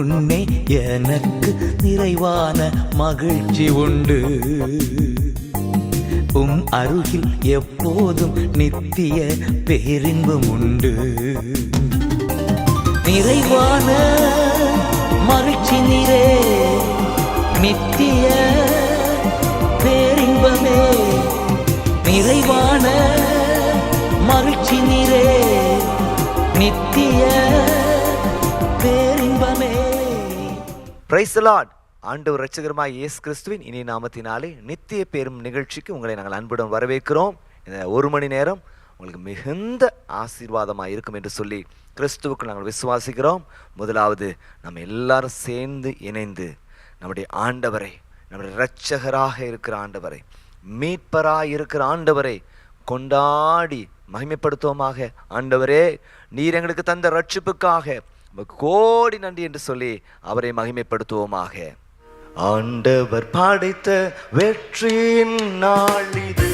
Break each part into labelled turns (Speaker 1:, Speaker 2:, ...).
Speaker 1: முன்னே எனக்கு நிறைவான மகிழ்ச்சி உண்டு. அருகில் எப்போதும் நித்திய பேரின்பம் உண்டு. நிறைவான மகிழ்ச்சி நீரே, நித்திய பேரின்பமே. நிறைவான மகிழ்ச்சி நீரே, நித்திய பேரின்பமே.
Speaker 2: Praise the Lord. ஆண்டவர் இரட்சகருமாய் இயேசு கிறிஸ்துவின் இனிய நாமத்தினாலே நித்திய பேரும் நிகழ்ச்சிக்கு உங்களை நாங்கள் அன்புடன் வரவேற்கிறோம். இந்த ஒரு மணி நேரம் உங்களுக்கு மிகுந்த ஆசீர்வாதமாக இருக்கும் என்று சொல்லி கிறிஸ்துவுக்கு நாங்கள் விசுவாசிக்கிறோம். முதலாவது நம்ம எல்லாரும் சேர்ந்து இணைந்து நம்முடைய ஆண்டவரை, நம்முடைய இரட்சகராக இருக்கிற ஆண்டவரை, மீட்பராக இருக்கிற ஆண்டவரை கொண்டாடி மகிமைப்படுத்துவோமாக. ஆண்டவரே, நீர் எங்களுக்கு தந்த ரட்சிப்புக்காக கோடி நன்றி என்று சொல்லி அவரை மகிமைப்படுத்துவோமாக. ஆண்டவர் படைத்த வெற்றியின் நாள் இது,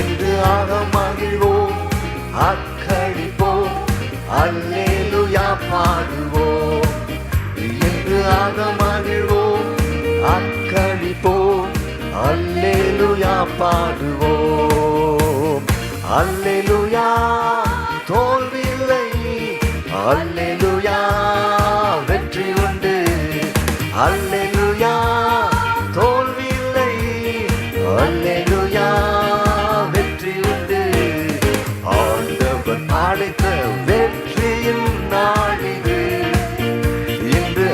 Speaker 2: என்று ஆக மகிழ்வோம், அக்களிப்போம், அல்லேலூயா பாடுவோம். என்று ஆக மகிழ்வோம், அக்களிப்போம், அல்லேலூயா பாடுவோம். அல்லேலூயா தோல்வியில்லை, அல்லேலூயா வெற்றி உண்டு. அல்லேலூயா தோல்வியில்லை, அல்லேலூயா வெற்றி உண்டு. ஆண்டவர் படைத்த வெற்றியின் நாள் இது, இன்று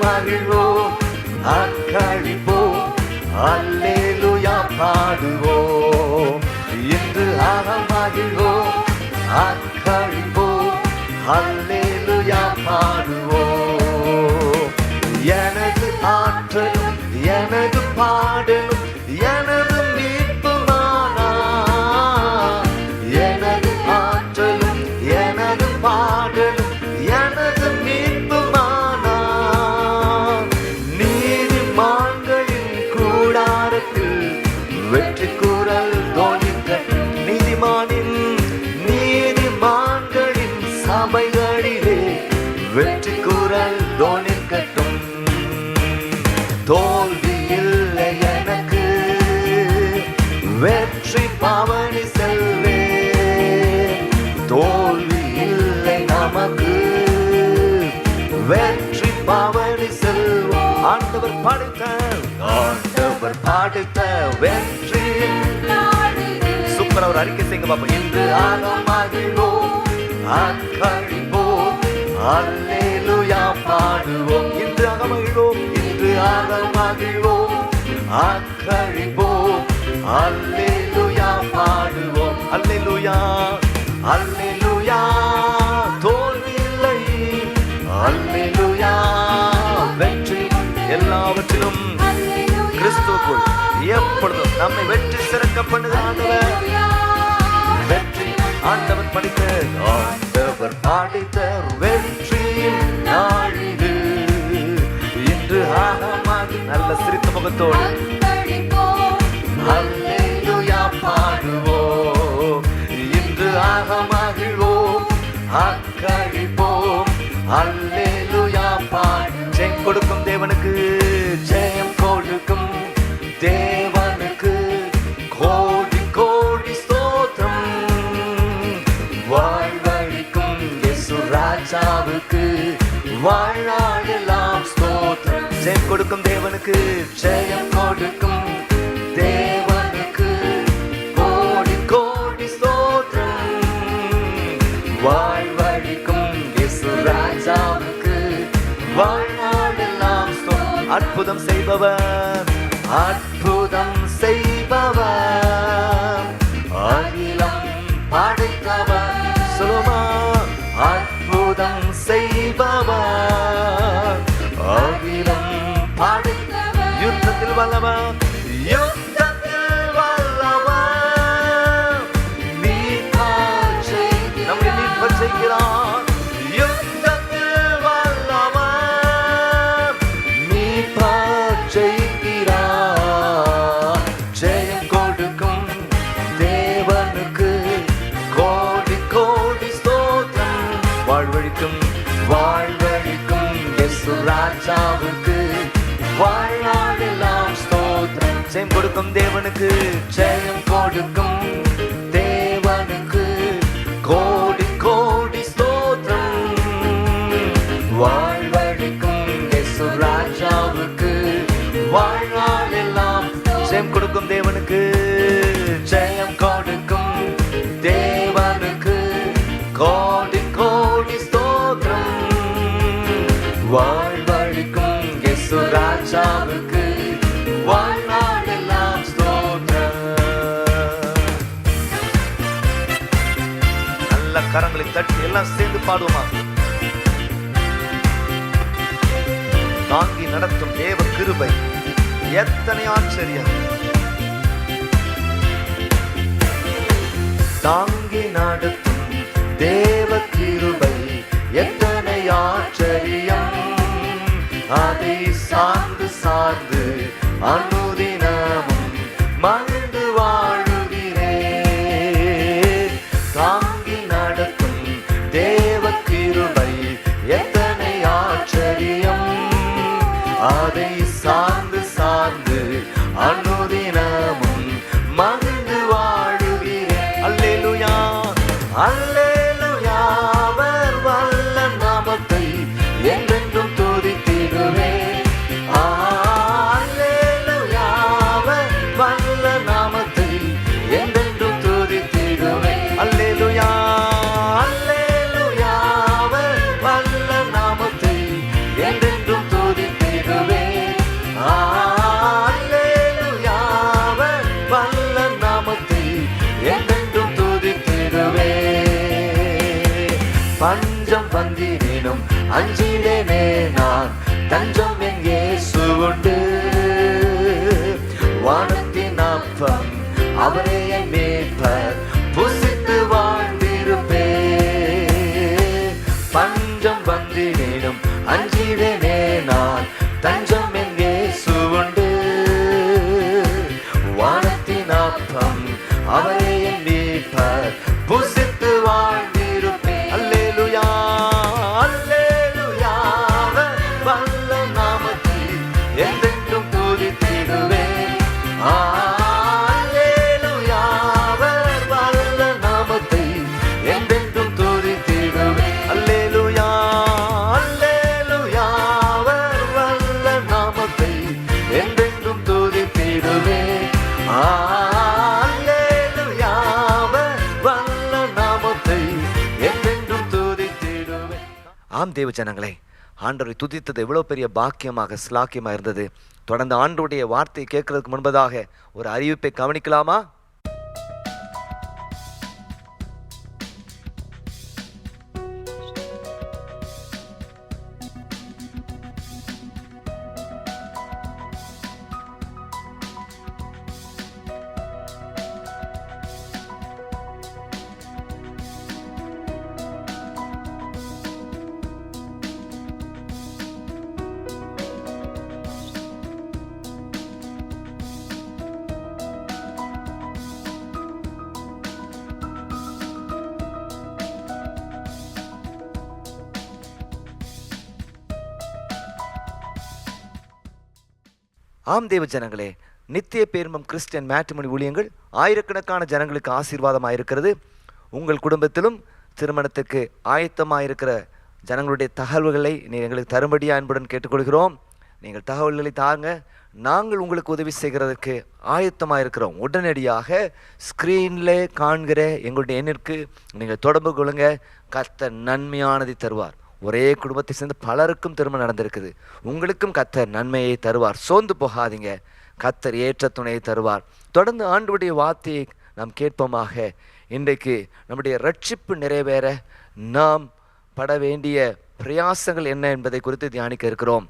Speaker 2: மகிழ்வோம், அக்களிப்போம், அல்லேலூயா பாடுவோம். இன்று மகிழ்வோம், அக்களிப்போம், அல்லேலூயா பாடுவோம். எனது ஆற்றலும் எனது பாடலும் எனது மீட்புமானா, எனது ஆற்றலும் எனது பாடலும் எனது மீட்புமானா. நீதிமான்களின் கூடாரத்தில் வெற்றி குரல் தோனிக்க, நீதிமான்களின் சபைகளிலே வெற்றி குரல் தோனிக்கட்டும். தோல்வி இல்லை எனக்கு, வெற்றி பவனி செல்வேன். தோல்வி இல்லை நமக்கு, வெற்றி பவனி செல்வோம். ஆண்டவர் படைத்த வெற்றி சூப்பர். அவர் அறிக்கை செய்யுங்க பாப்பா. இன்று மகிழ்வோம், அக்களிப்போம், அல்லேலூயா பாடுவோம். இன்று மகிழ்வோம், இன்று மகிழ்வோம், அக்களிப்போம், அல்லேலூயா பாடுவோம். அல்லேலூயா, அல்லேலூயா தோல்வி இல்லை, அல்லேலூயா வெற்றி. எல்லாவற்றிலும் கிறிஸ்துவுக்குள் எப்பொழுதும் நம்மை வெற்றி சிறக்க பண்ணுகிற ஆண்டவர். வெற்றி ஆண்டவர் படித்த, ஆண்டவர் பாடித்த வெற்றியின் நாள் இது, இன்று நல்ல சிரித்த முகத்தோடு அல்லேலூயா பாடுவோம். இன்று மகிழ்வோம், அக்களிப்போம், அல்லேலூயா பாடு. ஜெயம் கொடுக்கும் தேவனுக்கு, ஜெயம் கொடுக்கும் தேவனுக்கு கோடி கோடி ஸ்தோத்திரம். வாழ்வழிக்கும் இயேசு ராஜாவுக்கு வாழ்நாளெல்லாம் ஸ்தோத்திரம். ஜெயம் கொடுக்கும் தேவனுக்கு, ஜெயம் கொடுக்கும் தேவனுக்கு கோடி கோடி ஸ்தோத்திரம். வாழ்வழிக்கும் இயேசு ராஜாவுக்கு வாழ்நாளெல்லாம் ஸ்தோத்திரம். அற்புதம் செய்பவர், அற்புதம் செய்பவர், அகிலம் படைத்தவர். சொல்லுமா, அற்புதம் செய்பவர், அகிலம் படைத்தவர். யுத்தத்தில் வல்லவர், யுத்தத்தில் வல்லவர், நம்மை மீட்பர் செய்கிறார். யுத்தத்தில் வல்லவர், மீட்பர் செய்கிறார். ஜெயம் கொடுக்கும் தேவனுக்கு கோடி கோடி ஸ்தோத்திரம். வாழ்வழிக்கும் இயேசு ராஜாவுக்கு வாழ்நாளெல்லாம் ஸ்தோத்திரம். ஜெயம் கொடுக்கும் தேவனுக்கு, ஜெயம் கொடுக்கும் தேவனுக்கு கோடி கோடி ஸ்தோத்திரம். வாழ்வழிக்கும் இயேசு ராஜாவுக்கு வாழ்நாளெல்லாம் ஜெயம் கொடுக்கும் தேவனுக்கு, ஜெயம் கொடுக்கும் தேவனுக்கு கோடி கோடி ஸ்தோத்திரம். வாழ்வழிக்கும் இயேசு ராஜாவுக்கு வாழ்நாளெல்லாம் ஸ்தோத்திரம். நல்ல கரங்களை தட்டி எல்லாம் சேர்ந்து பாடுவோமா? தாங்கி நடத்தும் தேவ கிருபை எத்தனை ஆச்சரியம். தாங்கி நடத்தும் தேவ கிருபை எத்தனை ஆச்சரியம். அதை சார்ந்து சார்ந்து அனுதினமும் மகிழ்ந்து வாழுகிறேன். தாங்கி நடத்தும் தேவ கிருபை எத்தனை ஆச்சரியம். அதை சார்ந்து சார்ந்து அனுதினமும் மகிழ்ந்து வாழுகிறேன். அல்லேலூயா அல்லேலூயா. அவர் வல்ல நாமத்தை என்றென்றும் துதித்திடுவேன். அல்லேலூயா. அவர் வல்ல நாமத்தை என்றென்றும் துதித்திடுவேன். அல்லேலூயா அல்லேலூயா. அவர் வல்ல நாமத்தை என்றென்றும் துதித்திடுவேன். அல்லேலூயா. அவர் வல்ல நாமத்தை என்றென்றும் துதித்திடுவேன். பஞ்சம் வந்தினேனும் அஞ்சிடேனே நான், தஞ்சம் என் இயேசு உண்டு. வானத்தின் அப்பம் அவரே என் மேய்ப்பர், புசித்து வாழ்ந்திருப்பேன். பஞ்சம் வந்தினேனும் அஞ்சிடேனே நான், தஞ்சம் என் இயேசு உண்டு. வானத்தின் அப்பம் அவரே என் மேய்ப்பர், புசித்து வாழ்ந்திருப்பேன். அல்லேலூயா அல்லேலூயா. வல்ல நாமத்தை என்றென்றும் துதித்திடுவேன். அல்லேலூயா. வல்ல நாமத்தை என்றென்றும் துதித்திடுவேன். அல்லேலூயா அல்லேலூயா. வல்ல நாமத்தை என்றென்றும் துதித்திடுவேன். அல்லேலூயா. வல்ல நாமத்தை என்றென்றும் துதித்திடுவேன். ஆம் தேவ ஜனங்களே, ஆண்டவரை துதித்தது எவ்வளவு பெரிய பாக்கியமாக ஸ்லாக்கியமாக இருந்தது. தொடர்ந்து ஆண்டவருடைய வார்த்தையை கேட்கறதுக்கு முன்பதாக ஒரு அறிவிப்பை கவனிக்கலாமா? ஆம் தேவ ஜனங்களே, நித்திய பேர்மம் கிறிஸ்டியன் மேட்ரிமோனி ஊழியங்கள் ஆயிரக்கணக்கான ஜனங்களுக்கு ஆசீர்வாதமாக இருக்கிறது. உங்கள் குடும்பத்திலும் திருமணத்துக்கு ஆயத்தமாக ஜனங்களுடைய தகவல்களை நீங்கள் எங்களுக்கு தரும்படியாக அன்புடன் கேட்டுக்கொள்கிறோம். நீங்கள் தகவல்களை தாங்க, நாங்கள் உங்களுக்கு உதவி செய்கிறதுக்கு ஆயத்தமாக இருக்கிறோம். உடனடியாக ஸ்க்ரீனில் காண்கிற எங்களுடைய எண்ணிற்கு நீங்கள் தொடர்பு கொள்ளுங்க. கர்த்தர் நன்மையானதை தருவார். ஒரே குடும்பத்தை சேர்ந்து பலருக்கும் திருமணம் நடந்திருக்குது. உங்களுக்கும் கர்த்தர் நன்மையை தருவார். சோர்ந்து போகாதீங்க. கர்த்தர் ஏற்ற துணையை தருவார். தொடர்ந்து ஆண்டவருடைய வார்த்தையை நாம் கேட்போமாக. இன்றைக்கு நம்முடைய ரட்சிப்பு நிறைவேற நாம் பட வேண்டிய பிரயாசங்கள் என்ன என்பதை குறித்து தியானிக்க இருக்கிறோம்.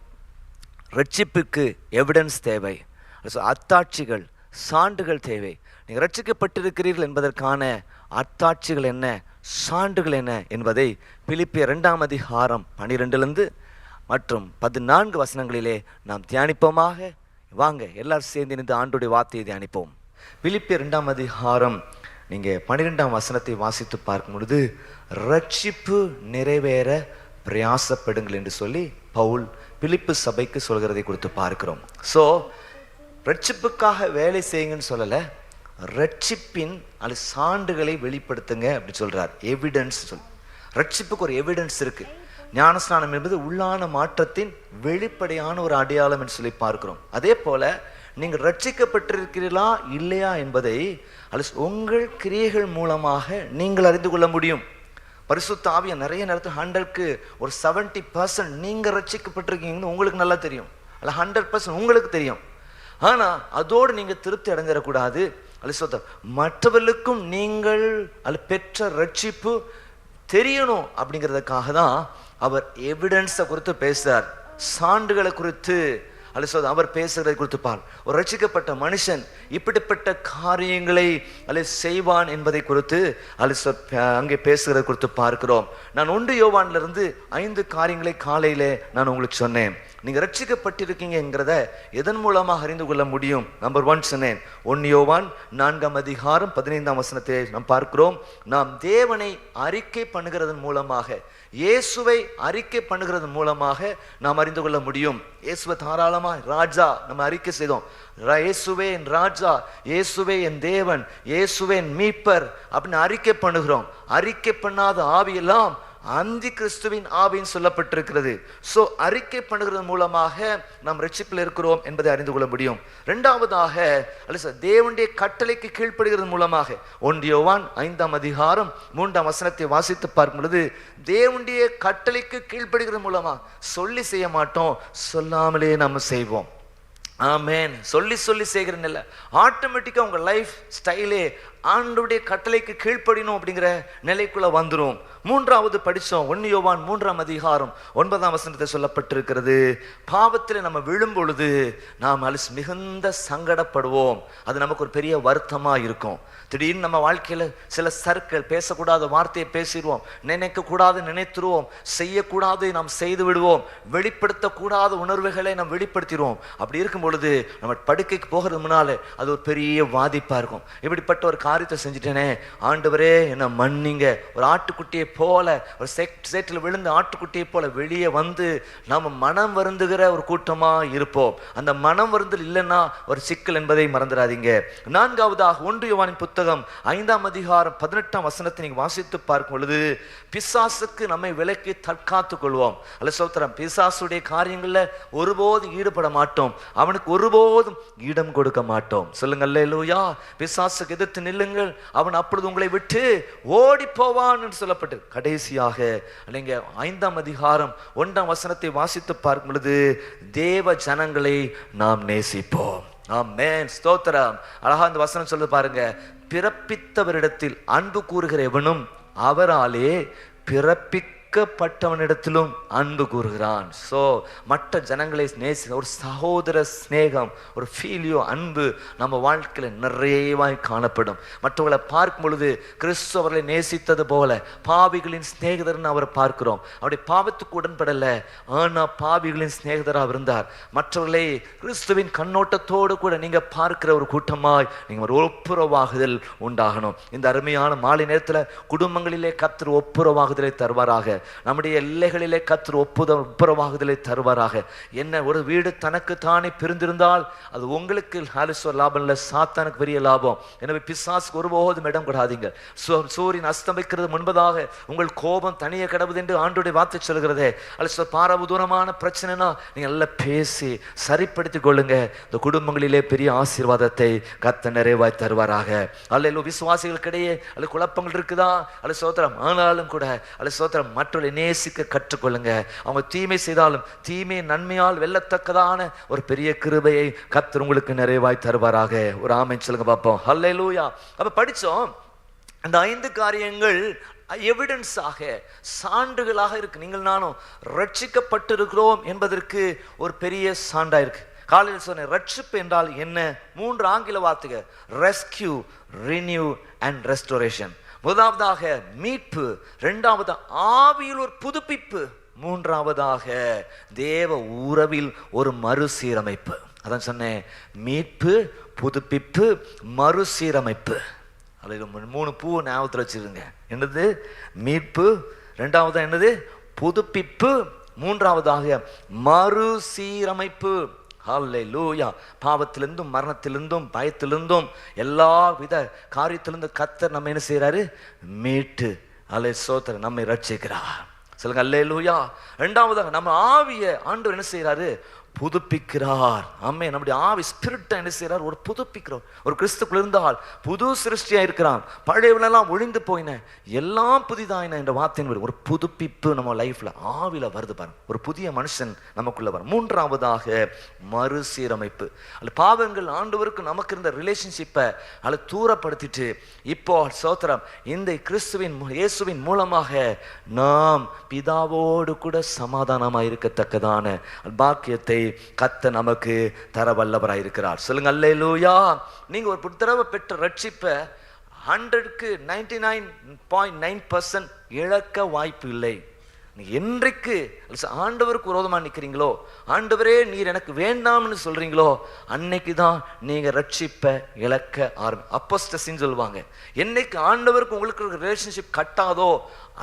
Speaker 2: ரட்சிப்புக்கு எவிடன்ஸ் தேவை, அத்தாட்சிகள், சான்றுகள் தேவை. நீங்கள் ரட்சிக்கப்பட்டிருக்கிறீர்கள் என்பதற்கான அத்தாட்சிகள் என்ன, சான்றுகள் என்ன என்பதை பிலிப்பியர் 2 அதிகாரம் 12 மற்றும் 14 வசனங்களிலே நாம் தியானிப்போமாக. வாங்க எல்லாரும் சேர்ந்து இணைந்து ஆண்டோடைய வார்த்தையை தியானிப்போம். பிலிப்பியர் 2 அதிகாரம் நீங்கள் 12 வசனத்தை வாசித்து பார்க்கும் பொழுது, ரட்சிப்பு நிறைவேற பிரயாசப்படுங்கள் என்று சொல்லி பவுல் பிலிப்பு சபைக்கு சொல்கிறதை கொடுத்து பார்க்கிறோம். ஸோ ரட்சிப்புக்காக வேலை செய்யுங்கன்னு சொல்லலை, ரட்சிப்பின் அது சான்றுகளை வெளிப்படுத்துங்க அப்படி சொல்றார். எவிடன்ஸ் சொல். ரட்சிப்புக்கு ஒரு எவிடன்ஸ் இருக்கு. ஞானஸ்நானம் என்பது உள்ளான மாற்றத்தின் வெளிப்படையான ஒரு அடையாளம் என்று சொல்லி பார்க்கிறோம். அதே போல நீங்கள் ரட்சிக்கப்பட்டிருக்கிறீர்களா இல்லையா என்பதை உங்கள் கிரியைகள் மூலமாக நீங்கள் அறிந்து கொள்ள முடியும். பரிசுத்த ஆவியை நிறைய நேரத்தில் 100க்கு ஒரு 70% நீங்கள் ரட்சிக்கப்பட்டிருக்கீங்கன்னு உங்களுக்கு நல்லா தெரியும், அல்ல 100% உங்களுக்கு தெரியும். ஆனால் அதோடு நீங்கள் திருப்தி அடைஞ்சிடக்கூடாது. மற்றவர்களுக்கும் நீங்கள் பெற்ற ரட்சிப்பு தெரியணும் அப்படிங்கிறதுக்காக தான் அவர் எவிடன்ஸை குறித்து பேசுறார், சான்றுகளை குறித்து அவர் பேசுகிறதை குறித்து பார். ஒரு ரட்சிக்கப்பட்ட மனுஷன் இப்படிப்பட்ட காரியங்களை செய்வான் என்பதை குறித்து அங்கே பேசுகிறதை குறித்து பார்க்கிறோம். நான் 1 யோவானிலிருந்து 5 காரியங்களை காலையிலே நான் உங்களுக்கு சொன்னேன். நீங்க ரட்சிக்கப்பட்டிருக்கீங்கிறத எதன் மூலமாக அறிந்து கொள்ள முடியும்? நம்பர் 1 சொன்னேன். 1 யோவான் 4ஆம் அதிகாரம் 15ஆம் வசனத்தை நாம் பார்க்கிறோம். நாம் தேவனை அறிக்கை பண்ணுகிறதன் மூலமாக, இயேசுவை அறிக்கை பண்ணுகிறதன் மூலமாக நாம் அறிந்து கொள்ள முடியும். இயேசுவை தாராளமா ராஜா நம்ம அறிக்கை செய்தோம். இயேசுவே என் ராஜா, இயேசுவே என் தேவன், இயேசுவே என் மீட்பர் அப்படின்னு அறிக்கை பண்ணுகிறோம். அறிக்கை பண்ணாத ஆவியெல்லாம் அந்தி கிறிஸ்துவின் ஆவின்னு சொல்லப்பட்டிருக்கிறது. ஸோ அறிக்கை பண்ணுகிறது மூலமாக நாம் ரட்சிப்பில் இருக்கிறோம் என்பதை அறிந்து கொள்ள முடியும். 2வதாக தேவனுடைய கட்டளைக்கு கீழ்ப்படுகிறது மூலமாக 1 யோவான் 5ஆம் அதிகாரம் 3ஆம் வசனத்தை வாசித்து பார்க்கும் பொழுது, தேவனுடைய கட்டளைக்கு கீழ்ப்படுகிறது மூலமா சொல்லி செய்ய மாட்டோம், சொல்லாமலே நம்ம செய்வோம். ஆமென். சொல்லி சொல்லி செய்கிறேன் இல்லை, ஆட்டோமேட்டிக்காக உங்கள் லைஃப் ஸ்டைலே ஆண்டவருடைய கட்டளைக்கு கீழ்ப்படினோம் அப்படிங்கிற நிலைக்குள்ள வந்துடும். 3வது படித்தோம். 1 யோவான் 3ஆம் அதிகாரம் 9ஆம் வசனத்தை சொல்லப்பட்டிருக்கிறது, பாவத்தில் நம்ம விழும் பொழுது நாம் மிகுந்த சங்கடப்படுவோம். அது நமக்கு ஒரு பெரிய வருத்தமாக இருக்கும். திடீர்னு நம்ம வாழ்க்கையில் சில சர்க்கிள் பேசக்கூடாத வார்த்தையை பேசிடுவோம், நினைக்கக்கூடாது நினைத்துருவோம், செய்யக்கூடாது நாம் செய்து விடுவோம், வெளிப்படுத்தக்கூடாத உணர்வுகளை நாம் வெளிப்படுத்திடுவோம். அப்படி இருக்கும் பொழுது நம்ம படுக்கைக்கு போகிறது முன்னாலே அது ஒரு பெரிய பாதிப்பாக இருக்கும். இப்படிப்பட்ட ஒரு காரியத்தை செஞ்சுட்டேனே, ஆண்டவரே என்ன மன்னிங்க. ஒரு ஆட்டுக்குட்டியை போல, ஒரு சேற்றில் விழுந்த ஆட்டுக்குட்டியை போல வெளியே வந்து நாம் மனம் வருந்துகிற ஒரு கூட்டமாக இருப்போம். அந்த மனம் வருந்தல் இல்லைன்னா ஒரு சிக்கல் என்பதை மறந்துடாதீங்க. 4வதாக 1 யோவானின் புத்தகம் 5ஆம் அதிகாரம் 18ஆம் வசனத்தை நீங்க வாசித்து பார்க்கும் பொழுது, பிசாசுக்கு நம்மை விலக்கி தற்காத்துக் கொள்வோம். அல்ல சோத்திரம். பிசாசுடைய காரியங்கள்ல ஒருபோதும் ஈடுபட மாட்டோம், அவனுக்கு ஒருபோதும் இடம் கொடுக்க மாட்டோம். சொல்லுங்க அல்லேலூயா. பிசாசுக்கு எதிர்த்து நில்லுங்கள், அவன் அப்பொழுது உங்களை விட்டு ஓடி போவான் என்று சொல்லப்பட்டு. கடைசியாக நீங்க 5ஆம் அதிகாரம் 1ஆம் வசனத்தை வாசித்து பார்க்கும் பொழுது, தேவ ஜனங்களை நாம் நேசிப்போம். ஆமென். ஸ்தோத்திரம். அழகா அந்த வசனம் சொல்லு பாருங்க, பிறப்பித்தவரிடத்தில் அன்பு கூறுகிற எவனும் அவராலே பிறப்பிக்கப்பட்டவனிடத்திலும் அன்பு கூறுகிறான். ஸோ மற்ற ஜனங்களை நேசி ஒரு சகோதர ஸ்நேகம், ஒரு ஃபீலியோ அன்பு நம்ம வாழ்க்கையில் நிறைவாய் காணப்படும். மற்றவர்களை பார்க்கும் பொழுது கிறிஸ்து அவர்களை நேசித்தது போல பாவிகளின் சிநேகிதர்னு அவரை பார்க்கிறோம். அவருடைய பாவத்துக்கு உடன்படலை, ஆனால் பாவிகளின் சிநேகிதராக இருந்தார். மற்றவர்களை கிறிஸ்துவின் கண்ணோட்டத்தோடு கூட நீங்க பார்க்கிற ஒரு கூட்டமாய் நீங்க ஒரு ஒப்புரவாகுதல் உண்டாகணும். இந்த அருமையான மாலை நேரத்தில் குடும்பங்களிலே கர்த்தர் ஒப்புரவாகுதலை தருவாராக. நம்முடைய எல்லைகளிலே கர்த்தர் ஒப்புரவாகுதலை தருவாராக. என்ன, ஒரு வீடு தனக்கு தானே பிரிந்திருந்தால் அது உங்களுக்கு லாபம் இல்லை, சாத்தானுக்கு பெரிய லாபம். எனவே பிசாசுக்கு ஒருபோதும் இடம் கொடாதீங்க. சூரியன் அஸ்தமிக்கிறது முன்பதாக உங்கள் கோபம் தனியே கிடவுது என்று ஆண்டோடைய வார்த்தை சொல்கிறதே. அல்ல பாரவு தூரமான பிரச்சனைனா நீங்க நல்லா பேசி சரிப்படுத்திக் கொள்ளுங்க. இந்த குடும்பங்களிலே பெரிய ஆசீர்வாதத்தை கர்த்தர் நிறைவாய் தருவாராக. அல்ல விசுவாசிகளுக்கிடையே அல்ல குழப்பங்கள் இருக்குதா? அல்ல சோத்திரம். ஆனாலும் கூட அல்ல சோத்திரம், மற்றவர்களை நேசிக்க கற்றுக்கொள்ளுங்க. அவங்க தீமை செய்தாலும் தீமை நன்மையால் வெல்லத்தக்கதான ஒரு பெரிய கிருபையை கர்த்தர் உங்களுக்கு நிறைவாய் தருவாராக. ஒரு ஆமென் சொல்லுங்க பார்ப்போம். ஹல்லேலூயா. அப்ப படிச்சோம், அந்த 5 காரியங்கள் எவிடன்ஸாக, சான்றுகளாக இருக்கு. நீங்கள் நானும் ரட்சிக்கப்பட்டிருக்கிறோம் என்பதற்கு ஒரு பெரிய சான்றா இருக்கு. காலையில் சொன்ன ரட்சிப்பு என்றால் என்ன? 3 ஆங்கில வார்த்தைகள், ரெஸ்கியூ, ரினியூ அண்ட் ரெஸ்டோரேஷன். முதலாவதாக மீட்பு, 2வது ஆவியில் ஒரு புதுப்பிப்பு, 3வதாக தேவ உறவில் ஒரு மறுசீரமைப்பு. அதான் சொன்னேன், மீட்பு, புதுப்பிப்பு, மறுசீரமைப்பு. அதில் 3 பூ ஞாபகத்தில் வச்சிருங்க. என்னது? மீட்பு. 2வது என்னது? புதுப்பிப்பு, மூன்றாவதாக மறுசீரமைப்பு. ஹல்லேலூயா. பாவத்திலிருந்தும் மரணத்திலிருந்தும் பயத்திலிருந்தும் எல்லா வித காரியத்திலிருந்தும் கர்த்தர் நம்ம என்ன செய்யறாரு? மீட்டு சோத்திரம் நம்மை ரட்சிக்கிறார். சொல்லுங்க அல்லேலூயா. இரண்டாவதாக நம்ம ஆவிய ஆண்டவர் என்ன செய்யறாரு? புதுப்பிக்கிறார். ஆமே. நம்முடைய ஆவி ஸ்பிரிட்டை என்ன செய்யறார்? ஒரு புதுப்பிக்கிறோம். ஒரு கிறிஸ்துக்குள் இருந்தால் புது சிருஷ்டியா இருக்கிறான். பழையவனெல்லாம் ஒழிந்து போயின, எல்லாம் புதிதாயின என்ற வார்த்தையின் ஒரு புதுப்பிப்பு நம்ம லைஃப்ல ஆவில வருது பாருங்க. ஒரு புதிய மனுஷன் நமக்குள்ள வரும். மூன்றாவதாக மறுசீரமைப்பு. அல்ல பாவங்கள் ஆண்டவருக்கு நமக்கு இருந்த ரிலேஷன்ஷிப்பை அல்ல தூரப்படுத்திட்டு இப்போ சோத்திரம் இந்த கிறிஸ்துவின் இயேசுவின் மூலமாக நாம் பிதாவோடு கூட சமாதானமாக இருக்கத்தக்கதான பாக்கியத்தை கர்த்தர் நமக்கு தர வல்லவராய் இருக்கிறார். சொல்லுங்க அல்லேலூயா. நீங்க ஒரு தடவை பெற்ற ரட்சிப்பை 100க்கு 99.9% இழக்க வாய்ப்பு இல்லை. என்றைக்கு ஆண்டவருக்கு விரோதமா நிற்கிறீங்களோ, ஆண்டவரே நீர் எனக்கு வேண்டாம்னு சொல்றீங்களோ, அன்னைக்கு தான் நீங்க ரட்சிப்பை இழக்க அப்போஸ்டசின்னு சொல்லுவாங்க. என்னைக்கு ஆண்டவருக்கு உங்களுக்கு ரிலேஷன்ஷிப் கட்டாதோ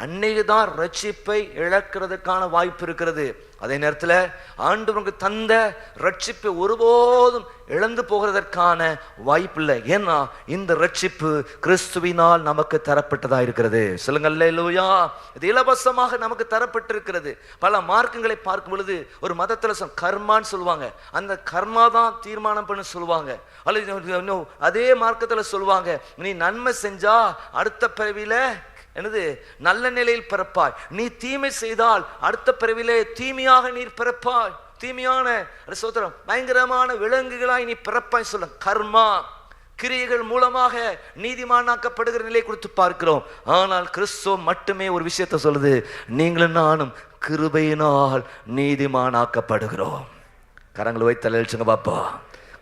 Speaker 2: அன்னைக்கு தான் ரட்சிப்பை இழக்கிறதுக்கான வாய்ப்பு இருக்கிறது. அதே நேரத்தில் ஆண்டவருக்கு தந்த ரட்சிப்பை ஒருபோதும் இழந்து போகிறதற்கான வாய்ப்பு இல்லை. ஏன்னா இந்த ரட்சிப்பு கிறிஸ்துவினால் நமக்கு தரப்பட்டதா இருக்கிறது. சொல்லுங்க அல்லேலூயா. இது இலவசமாக நமக்கு தரப்பட்டிருக்கிறது. பல மார்க்கங்களை பார்க்கும் பொழுது ஒரு மதத்தில் கர்மான்னு சொல்லுவாங்க. அந்த கர்மா தான் தீர்மானம் பண்ண சொல்லுவாங்க. அல்லது அதே மார்க்கத்தில் சொல்லுவாங்க, நீ நன்மை செஞ்சா அடுத்த பிறவியில என்னது நல்ல நிலையில் பிறப்பாய், நீ தீமை செய்தால் அடுத்த பிறவிலே தீமையாக நீர் பிறப்பாய், தீமையான சோத்திரம் பயங்கரமான விலங்குகளாய் நீ பிறப்பாய். சொல்ல கர்மா கிரியைகள் மூலமாக நீதிமானாக்கப்படுகிற நிலை கொடுத்து பார்க்கிறோம். ஆனால் கிறிஸ்துவ மட்டுமே ஒரு விஷயத்தை சொல்லுது, நீங்களும் நானும் கிருபையினால் நீதிமானாக்கப்படுகிறோம். கரங்களை வைத்து அலையழிச்சுங்க பாப்பா.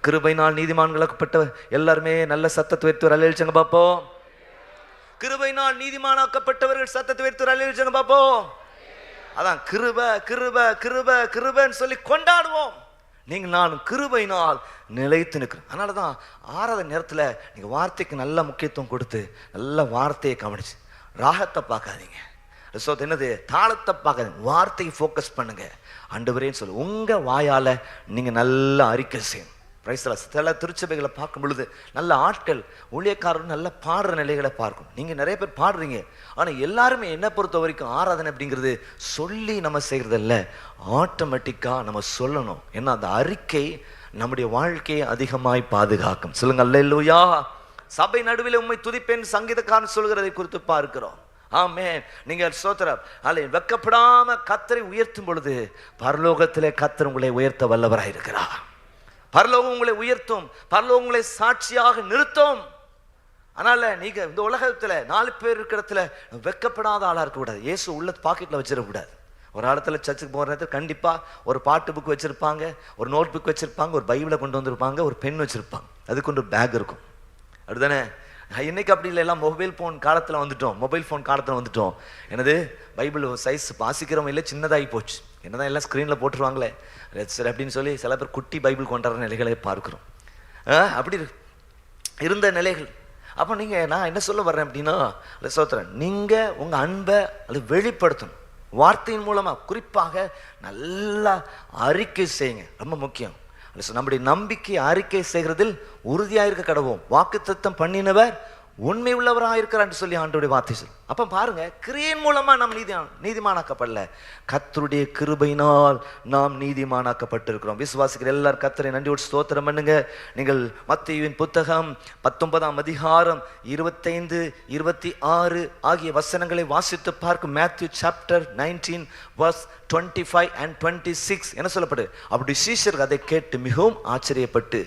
Speaker 2: கிருபையினால் நீதிமான்களாக்கப்பட்ட எல்லாருமே நல்ல சத்தத்தை வைத்து அலையழிச்சுங்க பாப்போம். கிருபையினால் நீதிமானாக்கப்பட்டவர்கள் சத்தத்தை வைத்து அலையழிச்சுங்க பாப்போம். அதான் கிருப கிருப கிருப கிருபன்னு சொல்லி கொண்டாடுவோம். நீங்கள் நானும் கிருபையினால் நிலைத்து நிற்கிறோம். அதனால தான் ஆறாவது நேரத்தில் நீங்கள் வார்த்தைக்கு நல்ல முக்கியத்துவம் கொடுத்து நல்ல வார்த்தையை கவனிச்சு ராகத்தை பார்க்காதீங்க, என்னது தாளத்தை பார்க்காதீங்க, வார்த்தையை ஃபோக்கஸ் பண்ணுங்க. ஆண்டவரேன்னு சொல்லு உங்கள் வாயால் நீங்கள் நல்ல அறிக்கை செய்யணும். சில திருச்சபைகளை பார்க்கும் பொழுது நல்ல ஆட்கள் ஊழியக்காரர்கள் நல்ல பாடுற நிலைகளை பார்க்கும். நீங்கள் நிறைய பேர் பாடுறீங்க, ஆனால் எல்லாருமே என்ன பொறுத்த வரைக்கும் ஆராதனை அப்படிங்கிறது சொல்லி நம்ம செய்கிறது இல்லை, ஆட்டோமேட்டிக்காக நம்ம சொல்லணும். ஏன்னா அந்த அறிக்கை நம்முடைய வாழ்க்கையை அதிகமாய் பாதுகாக்கும். சொல்லுங்க அல்லேலூயா. சபை நடுவில் உண்மை துதிப்பேன் சங்கீதக்காரன் சொல்கிறதை குறித்து பார்க்கிறோம். ஆமென். நீங்கள் சோத்திரம் அல்ல வெக்கப்படாம கர்த்தரை உயர்த்தும் பொழுது பரலோகத்திலே கர்த்தர் உங்களை உயர்த்த வல்லவராய் இருக்கிறார். பரலோகம் உங்களை உயர்த்தும், பரலோகம் உங்களை சாட்சியாக நிறுத்தும். அதனால நீங்க இந்த உலகத்துல 4 பேர் இருக்கிற இடத்துல வெக்கப்படாத ஆளா இருக்க கூடாது. இயேசு உள்ள பாக்கெட்ல வச்சிடக்கூடாது. ஒரு இடத்துல சர்ச்சுக்கு போகிற நேரத்தில் கண்டிப்பா ஒரு பாட்டு புக் வச்சிருப்பாங்க, ஒரு நோட் புக் வச்சிருப்பாங்க, ஒரு பைபிளை கொண்டு வந்திருப்பாங்க, ஒரு பென் வச்சிருப்பாங்க, அதுக்கு ஒரு பேக் இருக்கும். அப்படிதானே? இன்னைக்கு அப்படி இல்லை, எல்லாம் மொபைல் ஃபோன் காலத்தில் வந்துட்டோம். மொபைல் ஃபோன் காலத்தில் வந்துட்டோம். என்னது பைபிள் சைஸ் வாசிக்கிறவங்க இல்லை, சின்னதாகி போச்சு. என்னதான் எல்லாம் ஸ்க்ரீனில் போட்டுருவாங்களே சரி அப்படின்னு சொல்லி சில பேர் குட்டி பைபிள் கொண்டாடுற நிலைகளை பார்க்குறோம். அப்படி இருந்த நிலைகள். அப்போ நீங்கள் நான் என்ன சொல்ல வர்றேன் அப்படின்னா சோத்திரன், நீங்கள் உங்கள் அன்பை அது வெளிப்படுத்தணும் வார்த்தையின் மூலமாக. குறிப்பாக நல்லா அறிக்கை செய்யுங்க, ரொம்ப முக்கியம். நம்முடைய நம்பிக்கை அறிக்கை செய்கிறதில் உறுதியாக இருக்க கடவோம். வாக்குத்தத்தம் பண்ணினவர் உண்மை உள்ளவராக இருக்கிறான்னு சொல்லி ஆண்டவருடைய வார்த்தை சொல். அப்போ பாருங்க, கிரியின் மூலமா நாம் நீதிமானாக்கப்படல, கர்த்தருடைய கிருபையினால் நாம் நீதிமானாக்கப்பட்டிருக்கிறோம். விசுவாசிக்கிற எல்லாரும் கர்த்தரை நன்றியோடு ஸ்தோத்திரம் பண்ணுங்க. நீங்கள் மத்தேயுவின் புத்தகம் 19ஆம் அதிகாரம் 25, 26 ஆகிய வசனங்களை வாசித்து பார்க்கும். மேத்யூ சாப்டர் 19 verse 25 and 26 என்ன சொல்லப்படு? அப்படி சீஷர்கள் அதை கேட்டு மிகவும் ஆச்சரியப்பட்டு,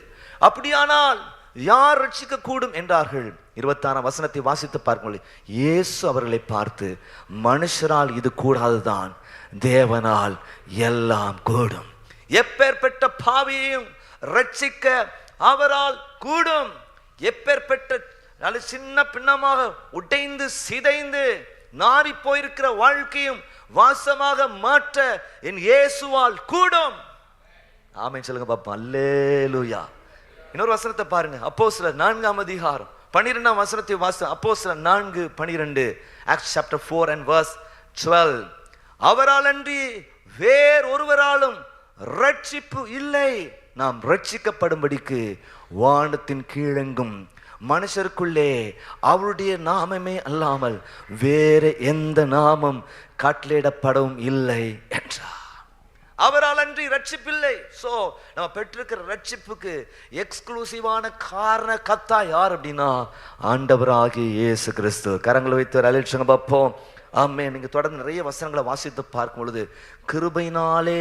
Speaker 2: அப்படியானால் யார் ரட்சிக்க கூடும் என்றார்கள். 26ஆம் வசனத்தை வாசித்து பார்க்கும். இயேசு அவர்களை பார்த்து, மனுஷரால் இது கூடாதுதான், தேவனால் எல்லாம் கூடும். எப்பேற்பட்ட பாவியையும் ரட்சிக்க அவரால் கூடும். எப்பேற்பட்ட சின்ன பின்னமாக உடைந்து சிதைந்து நாரி போயிருக்கிற வாழ்க்கையும் வாசமாக மாற்ற என் இயேசுவால் கூடும். ஆமென் சொல்லுங்க பாப்பா. அல்லேலூயா. இன்னொரு வசனத்தை பாருங்க, அப்போஸ்தலர் 4ஆம் அதிகாரம் 12ஆம் வசனத்தை வாசி. அப்போஸ்தலர் 4:12 Acts chapter 4 and verse 12. அவரால் அன்றி வேறொருவராலும் ரட்சிப்பு இல்லை. நாம் ரட்சிக்கப்படும்படிக்கு வானத்தின் கீழெங்கும் மனுஷருக்குள்ளே அவருடைய நாமமே அல்லாமல் வேற எந்த நாமம் கட்டளையிடப்படவும் இல்லை என்றார். அவரால் அன்றி ரட்சிப்பில்லை. சோ நம்ம பெற்றிருக்கிற ரட்சிப்புக்கு எக்ஸ்க்ளூசிவான காரண கத்தா யார் அப்படின்னா ஆண்டவராகிய இயேசு கிறிஸ்து. கரங்களை வைத்து அழைச்சுங்க பார்ப்போம். ஆமே. நீங்க தொடர்ந்து நிறைய வசனங்களை வாசித்து பார்க்கும் பொழுது கிருபையினாலே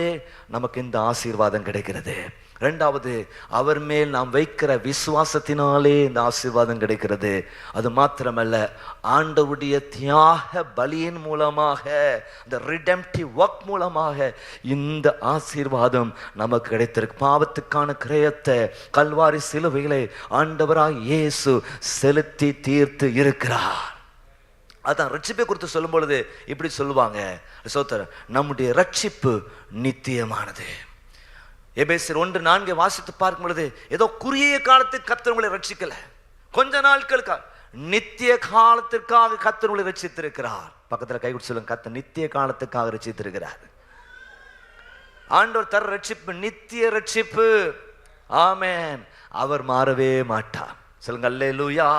Speaker 2: நமக்கு இந்த ஆசீர்வாதம் கிடைக்கிறது. இரண்டாவது, அவர் மேல் நாம் வைக்கிற விசுவாசத்தினாலே இந்த ஆசீர்வாதம் கிடைக்கிறது. அது மாத்திரமல்ல, ஆண்டவருடைய தியாக பலியின் மூலமாக, இந்த ரிடெம்ப்டிவ் ஒர்க் மூலமாக இந்த ஆசீர்வாதம் நமக்கு கிடைத்திருக்கு. பாவத்துக்கான கிரயத்தை கல்வாரி சிலுவையிலே ஆண்டவராய் இயேசு செலுத்தி தீர்த்து இருக்கிறார். அதான் ரட்சிப்பை குறித்து சொல்லும் பொழுது இப்படி சொல்லுவாங்க, சோதரர், நம்முடைய ரட்சிப்பு நித்தியமானது. எபேசியர் 1:4 வாசித்து பார்க்கும் பொழுது ஏதோ குறுகிய காலத்துக்கு கர்த்தர் உங்களை ரட்சிக்கல, கொஞ்ச நாட்களுக்கு நித்திய காலத்திற்காக கர்த்தர் உங்களை ரட்சித்திருக்கிறார். பக்கத்துல கை கொடுத்து சொல்லுங்க, கர்த்தர் நித்திய காலத்துக்காக ரட்சித்திருக்கிறார். ஆண்டவர் தர ரட்சிப்பு நித்திய ரட்சிப்பு. ஆமென். அவர் மாறவே மாட்டார். சொல்லுங்க அல்லேலூயா.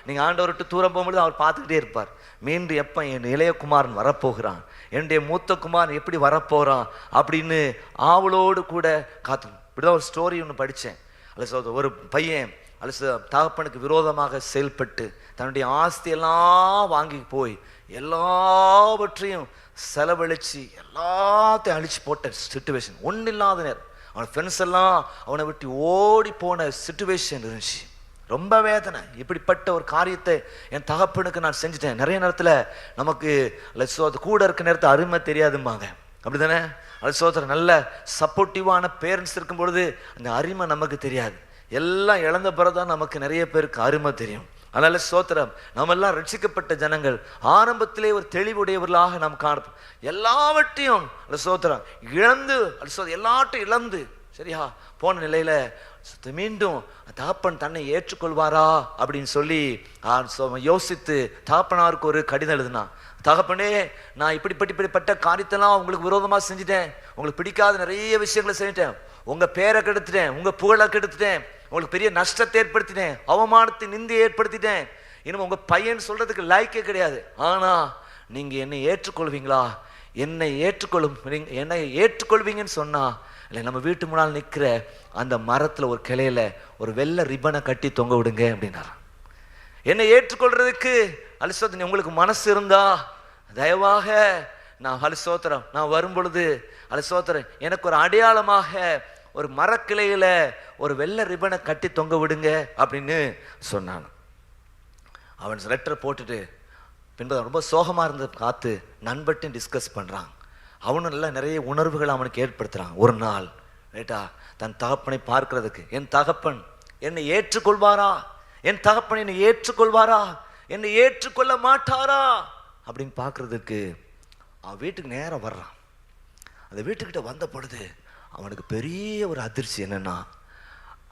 Speaker 2: நீங்க ஆண்டவர் விட்டு தூரம் போகும்போது அவர் பார்த்துக்கிட்டே இருப்பார். மீண்டும் எப்ப என் இளைய குமாரன் வரப்போகிறான், என்னுடைய மூத்த குமாரன் எப்படி வரப்போறான் அப்படின்னு ஆவலோடு கூட காத்து. இப்படிதான் ஒரு ஸ்டோரி ஒன்று படித்தேன். அல்ல ஒரு பையன் தகப்பனுக்கு விரோதமாக செயல்பட்டு தன்னுடைய ஆஸ்தியெல்லாம் வாங்கி போய் எல்லாவற்றையும் செலவழிச்சு எல்லாத்தையும் அழிச்சு போட்ட சிச்சுவேஷன். ஒன்றும் இல்லாத நேரம் அவன் ஃப்ரெண்ட்ஸ் எல்லாம் அவனை விட்டு ஓடி போன சிச்சுவேஷன் இருந்துச்சு. ரொம்ப வேதனை. இப்படிப்பட்ட ஒரு காரியத்தை என் தகப்பனுக்கு நான் செஞ்சுட்டேன். நிறைய நேரத்தில் நமக்கு கூட இருக்க நேரத்தை அருமை தெரியாதும்பாங்க, அப்படி தானே? சோதரர் நல்ல சப்போர்ட்டிவான பேரண்ட்ஸ் இருக்கும் பொழுது அந்த அருமை நமக்கு தெரியாது. எல்லாம் இழந்த பிறகுதான் நமக்கு நிறைய பேருக்கு அருமை தெரியும். அதனால சோத்திரம், நம்ம எல்லாம் ரட்சிக்கப்பட்ட ஜனங்கள் ஆரம்பத்திலே ஒரு தெளிவுடையவர்களாக நாம் காணப்போம். எல்லாவற்றையும் சோத்திரம் இழந்து எல்லாட்டையும் இழந்து சரியா போன நிலையில மீண்டும் தகப்பன் தன்னை ஏற்றுக்கொள்வாரா அப்படின்னு சொல்லி யோசித்து தகப்பனாருக்கு ஒரு கடிதம் எழுதுனா, தகப்பனே, நான் இப்படிப்பட்ட காரியத்தெல்லாம் உங்களுக்கு விரோதமா செஞ்சுட்டேன், உங்களுக்கு பிடிக்காத நிறைய விஷயங்களை செஞ்சுட்டேன், உங்க பேரை கெடுத்துட்டேன், உங்க புகழை கெடுத்துட்டேன், உங்களுக்கு பெரிய நஷ்டத்தை ஏற்படுத்திட்டேன், அவமானத்தை நிந்தையை ஏற்படுத்திட்டேன், இன்னும் உங்க பையன் சொல்றதுக்கு லாய்க்கே கிடையாது. ஆனா நீங்க என்னை ஏற்றுக்கொள்வீங்களா? என்னை ஏற்றுக்கொள்வீங்கன்னு சொன்னா இல்லை, நம்ம வீட்டு முன்னால் நிற்கிற அந்த மரத்தில் ஒரு கிளையில ஒரு வெள்ளை ரிப்பனை கட்டி தொங்க விடுங்க அப்படின்னாரு. என்னை ஏற்றுக்கொள்றதுக்கு அலிசோத்திரம் உங்களுக்கு மனசு இருந்தா தயவாக நான் அலிசோத்திரம் நான் வரும் பொழுது அலிசோத்திரம் எனக்கு ஒரு அடையாளமாக ஒரு மரக்கிளையில ஒரு வெள்ளை ரிப்பனை கட்டி தொங்க விடுங்க அப்படின்னு சொன்னான். அவன் லெட்டரை போட்டுட்டு பின்பு ரொம்ப சோகமாக இருந்த காத்து நண்பட்டையும் டிஸ்கஸ் பண்ணுறான். அவனும் நல்லா நிறைய உணர்வுகளை அவனுக்கு ஏற்படுத்துகிறான். ஒரு நாள் ரைட்டா தன் தகப்பனை பார்க்கறதுக்கு, என் தகப்பன் என்னை ஏற்றுக்கொள்வாரா, என் தகப்பன் என்னை ஏற்றுக்கொள்வாரா, என்னை ஏற்றுக்கொள்ள மாட்டாரா அப்படின்னு பார்க்கறதுக்கு அவன் வீட்டுக்கு நேரம் வர்றான். அந்த வீட்டுக்கிட்ட வந்த பொழுது அவனுக்கு பெரிய ஒரு அதிர்ச்சி. என்னன்னா,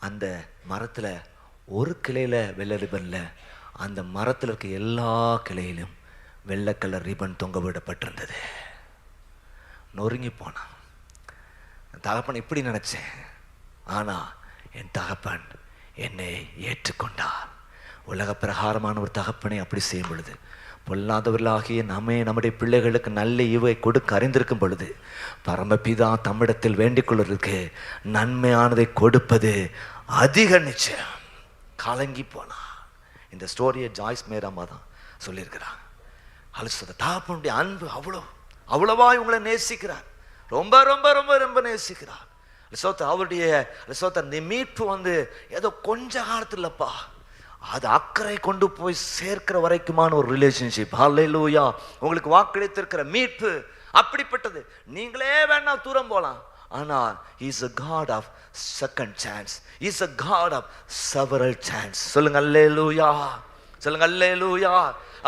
Speaker 2: அந்த மரத்தில் ஒரு கிளையில வெள்ளை ரிப்பன்ல, அந்த மரத்தில் இருக்க எல்லா கிளையிலும் வெள்ளை கலர் ரிப்பன் தொங்க விடப்பட்டிருந்தது. நொறுங்கி போனான். தகப்பன் இப்படி நினைச்சேன், ஆனா என் தகப்பன் என்னை ஏற்றுக்கொண்டார். உலக பிரகாரமான ஒரு தகப்பனை அப்படி செய்யும் பொழுது, பொல்லாதவர்களாகிய நம்முடைய பிள்ளைகளுக்கு நல்ல ஈவை கொடுக்க அறிந்திருக்கும் பொழுது, பரமபிதா தம்மிடத்தில் வேண்டிக் கொள்வதற்கு நன்மையானதை கொடுப்பது அதிக நிச்சயம். கலங்கி போனா. இந்த ஸ்டோரியை ஜாய்ஸ் மேராமா தான் சொல்லியிருக்கிறாங்க. தகப்பனுடைய அன்பு அவ்வளவா இவங்களை நேசிக்கிறார், ரொம்ப ரொம்ப ரொம்ப ரொம்ப நேசிக்கிறார். அவருடைய மீட்பு ஏதோ கொஞ்ச காலத்துல இல்லப்பா, அது அக்கறை கொண்டு போய் சேர்க்கிற வரைக்குமான ஒரு ரிலேஷன்ஷிப். ஹல்லேலூயா. உங்களுக்கு வாக்களித்திருக்கிற மீட்பு அப்படிப்பட்டது. நீங்களே வேணா தூரம் போலாம், ஆனால் he is a God of second chance. He is a God of several chance. சொல்லுங்க அல்லேலூயா, சொல்லுங்க அல்லேலூயா.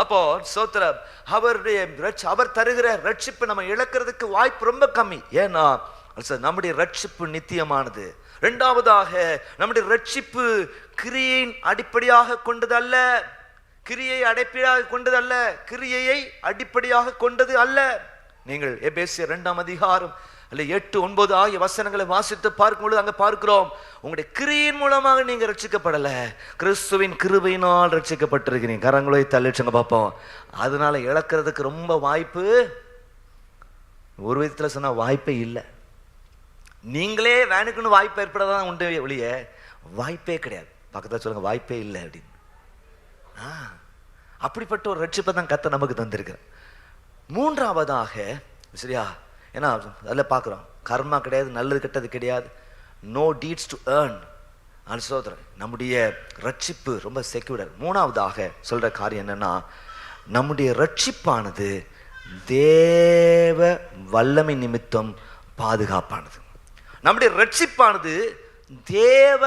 Speaker 2: அப்போ சோத்திரம், அவர் தருகிற ரட்சிப்பு நம்ம இழக்கிறதுக்கு வாய்ப்பு ரொம்ப கம்மி. ஏன்னா நம்முடைய ரட்சிப்பு நித்தியமானது. இரண்டாவதாக, நம்முடைய ரட்சிப்பு கிரியையின் அடிப்படையாக கொண்டது அல்ல, கிரியையை அடிப்படையாக கொண்டது அல்ல, கிரியையை அடிப்படையாக கொண்டது அல்ல. நீங்கள் எபேசியர் 2ஆம் அதிகாரம் 8, 9 ஆகிய வசனங்களை வாசித்து பார்க்கும்பொழுது அங்க பார்க்கிறோம், உங்களுடைய கிரியின் மூலமாக நீங்க ரட்சிக்கப்படல, கிறிஸ்துவின் கிருபையினால் ரட்சிக்கப்பட்டிருக்கிறீங்க. கரங்களை தள்ளிச்சுங்க பார்ப்போம். அதனால இழக்கிறதுக்கு ரொம்ப வாய்ப்பு, ஒரு விதத்துல சொன்னா வாய்ப்பே இல்லை. நீங்களே வேணுக்குன்னு வாய்ப்பு ஏற்படதான் உண்டு ஒழிய வாய்ப்பே கிடையாது. பக்கத்துல சொல்லுங்க, வாய்ப்பே இல்லை அப்படின்னு. அப்படிப்பட்ட ஒரு ரட்சிப்பை தான் கர்த்தர் நமக்கு தந்திருக்கிறார். மூன்றாவதாக, சரியா, ஏன்னா அதில் பார்க்குறோம், கர்மா கிடையாது, நல்லது கெட்டது கிடையாது, நோ டீட்ஸ் டு ஏர்ன். அனுசோதரன் நம்முடைய ரட்சிப்பு ரொம்ப செக்யூர்டர். மூணாவதாக சொல்ற காரியம் என்னன்னா, நம்முடைய ரட்சிப்பானது தேவ வல்லமை நிமித்தம் பாதுகாப்பானது. நம்முடைய ரட்சிப்பானது தேவ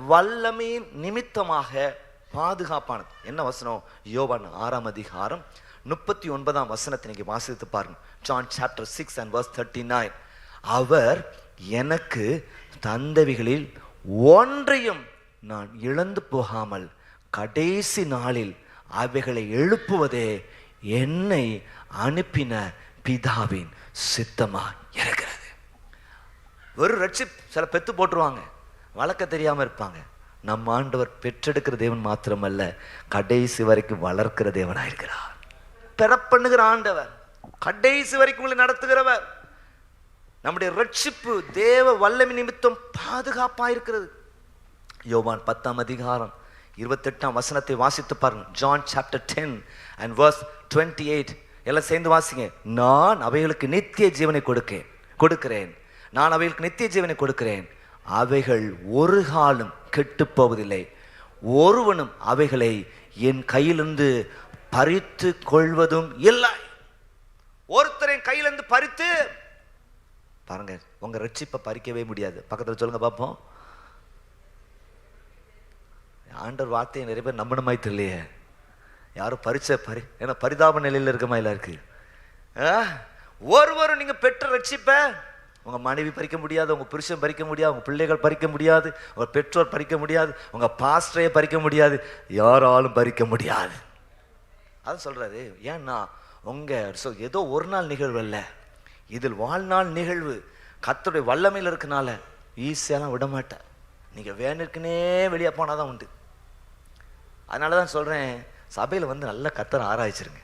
Speaker 2: வல்லமையின் நிமித்தமாக பாதுகாப்பானது. என்ன வசனம்? யோவான் 6ஆம் அதிகாரம் 39ஆம் வசனத்தை நீங்க வாசித்து பாருங்க. John chapter 6 and verse 39. அவர் எனக்கு தந்தவைகளில் ஒன்றையும் நான் இழந்து போகாமல் கடைசி நாளில் அவைகளை எழுப்புவதே என்னை அனுப்பின பிதாவின் சித்தமா இருக்கிறது. ஒரு ரட்சிப் சில பெத்து போட்டுருவாங்க, வளர்க்க தெரியாம இருப்பாங்க. நம்ம ஆண்டவர் பெற்றெடுக்கிற தேவன் மாத்திரமல்ல, கடைசி வரைக்கும் வளர்க்கிற தேவனாயிருக்கிறார். பெறப்பண்ணுகிற ஆண்டவர், கடைசி வரைக்கும் உங்களை நடத்துகிறவர். நம்முடைய ரட்சிப்பு தேவ வல்லமை நிமித்தம் பாதுகாப்பா இருக்கிறது. யோவான் 10ஆம் அதிகாரம் 28ஆம் வசனத்தை வாசித்து பாருங்க. John chapter 10 and verse 28. எல்லாம் சேர்ந்து வாசிங்க. நான் அவைகளுக்கு நித்திய ஜீவனை கொடுக்கிறேன். நான் அவைகளுக்கு நித்திய ஜீவனை கொடுக்கிறேன். அவைகள் ஒரு காலம் கெட்டு போவதில்லை. ஒருவனும் அவைகளை என் கையிலிருந்து பறித்து கொள்வதும் இல்லை. ஒருத்தரின் கையிலிருந்து பறித்து பாருங்க, உங்க ரட்சிப்பை பறிக்கவே முடியாது. பக்கத்தில் சொல்லுங்க பார்ப்போம். ஆண்டவர் வார்த்தையை நிறைய பேர் நம்பணுமாய் தெரியலையே. யாரும் ஏன்னா பரிதாப நிலையில் இருக்கமா இல்ல இருக்கு. ஒருவரும் நீங்க பெற்ற ரட்சிப்ப உங்க மனைவி பறிக்க முடியாது, உங்க புருஷன் பறிக்க முடியாது, உங்க பிள்ளைகள் பறிக்க முடியாது, உங்க பெற்றோர் பறிக்க முடியாது, உங்க பாஸ்டரையே பறிக்க முடியாது, யாராலும் பறிக்க முடியாது. அது சொல்றாரு. ஏன்னா உங்க ஏதோ ஒரு நாள் நிகழ்வு அல்ல, இதில் வாழ்நாள் நிகழ்வு. கர்த்தருடைய வல்லமையில் இருக்கனால ஈஸியெல்லாம் விட மாட்டார். நீங்க வேணுக்குனே வெளியே போனாதான் உண்டு. அதனாலதான் சொல்றேன், சபையில வந்து நல்லா கர்த்தரை ஆராய்ச்சிருங்க.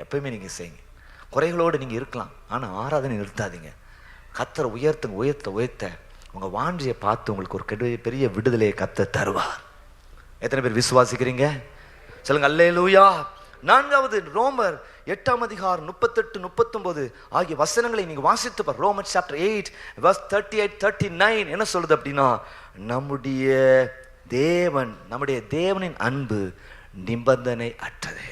Speaker 2: எப்பயுமே நீங்க செய்யுங்க. குறைகளோடு நீங்க இருக்கலாம், ஆனா ஆராதனை நிறுத்தாதீங்க. கர்த்தரை உயர்த்த உங்க வாஞ்சியை பார்த்து உங்களுக்கு ஒரு பெரிய விடுதலையை கர்த்தர் தருவார். எத்தனை பேர் விசுவாசிக்கிறீங்க? சொல்லுங்க அல்லேலூயா. நான்காவது, ரோமர் 8ஆம் அதிகாரம் 38, 39 ஆகிய வசனங்களை நீங்க வாசித்து பார். ரோமர் chapter 8 verse 38, 39 என்ன சொல்லுது அப்படின்னா, நம்முடைய தேவனின் அன்பு நிபந்தனை அற்றது.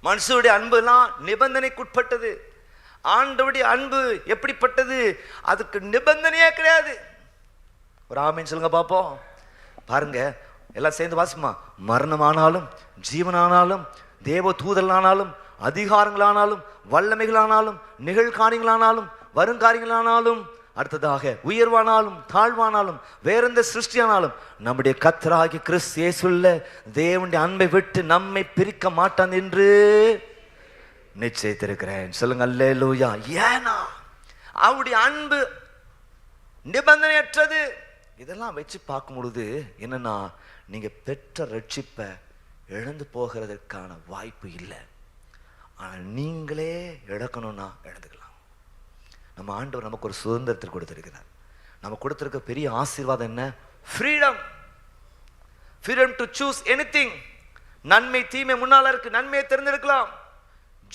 Speaker 2: மனுஷனுடைய அன்பு எல்லாம் நிபந்தனைக்குட்பட்டது. ஆண்டவருடைய அன்பு எப்படிப்பட்டது? அதுக்கு நிபந்தனையே கிடையாது. ஒரு ஆமீன் சொல்லுங்க பாப்போம். பாருங்க, எல்லாம் சேர்ந்து வாசிமா. மரணமானாலும் ஜீவனானாலும் தேவ தூதலானாலும் அதிகாரங்களானாலும் வல்லமைகளானாலும் நிகழ்காரியங்களானாலும் வருங்காரியங்களானாலும் அடுத்ததாக உயர்வானாலும் தாழ்வானாலும் வேறெந்த சிருஷ்டியானாலும் நம்முடைய கர்த்தராகிய கிறிஸ்து இயேசுவுள்ள தேவனுடைய அன்பை விட்டு நம்மை பிரிக்க மாட்டான் என்று நிச்சயித்திருக்கிறேன். சொல்லுங்க அல்லேலூயா. ஏன்னா அவருடைய அன்பு நிபந்தனையற்றது. இதெல்லாம் வச்சு பார்க்கும் பொழுது என்னன்னா, நீங்க பெற்ற ரட்சிப்பை இழந்து போகிறதுக்கான வாய்ப்பு இல்லை. ஆனால் நீங்களே இழக்கணும்னா இழந்துக்கலாம். நம்ம ஆண்டவர் நமக்கு ஒரு சுதந்திரத்தை கொடுத்திருக்கிறார். நம்ம கொடுத்திருக்க பெரிய ஆசீர்வாதம் என்ன? Freedom. Freedom to choose anything. நன்மை தீமை முன்னால இருக்கு, நன்மையை தேர்ந்தெடுக்கலாம்.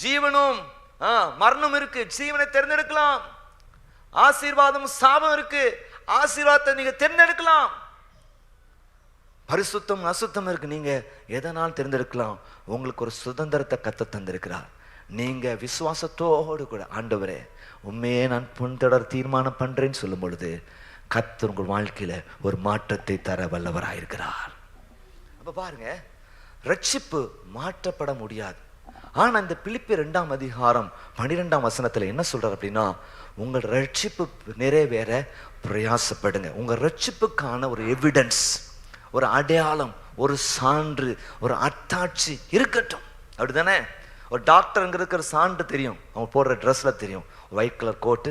Speaker 2: ஜீவனும் மரணம் இருக்கு, ஜீவனை தேர்ந்தெடுக்கலாம். ஆசீர்வாதம் சாபம் இருக்கு, ஆசீர்வாதத்தை நீங்க தேர்ந்தெடுக்கலாம். பரிசுத்தம் அசுத்தம் இருக்கு, நீங்க எதனாலும் தேர்ந்தெடுக்கலாம். உங்களுக்கு ஒரு சுதந்திரத்தை கத்த தந்திருக்கிறார். நீங்க விசுவாசத்தோடு கூட ஆண்டவரே உண்மையே நான் பின்தொடர் தீர்மானம் பண்றேன்னு சொல்லும் பொழுது கர்த்தர் உங்கள் வாழ்க்கையில ஒரு மாற்றத்தை தர வல்லவராயிருக்கிறார். அப்ப பாருங்க, ரட்சிப்பு மாற்றப்பட முடியாது. ஆனா இந்த பிலிப்பியர் 2ஆம் அதிகாரம் 12ஆம் வசனத்துல என்ன சொல்றார் அப்படின்னா, உங்கள் ரட்சிப்பு நிறைவேற பிரயாசப்படுங்க. உங்க ரட்சிப்புக்கான ஒரு எவிடன்ஸ், ஒரு அடையாளம், ஒரு சான்று, ஒரு அத்தாட்சி இருக்கட்டும். அப்படிதானே? ஒரு டாக்டருங்கிறதுக்கு ஒரு சான்று தெரியும், அவங்க போடுற ட்ரெஸ்ஸில் தெரியும். ஒயிட் கலர் கோட்டு,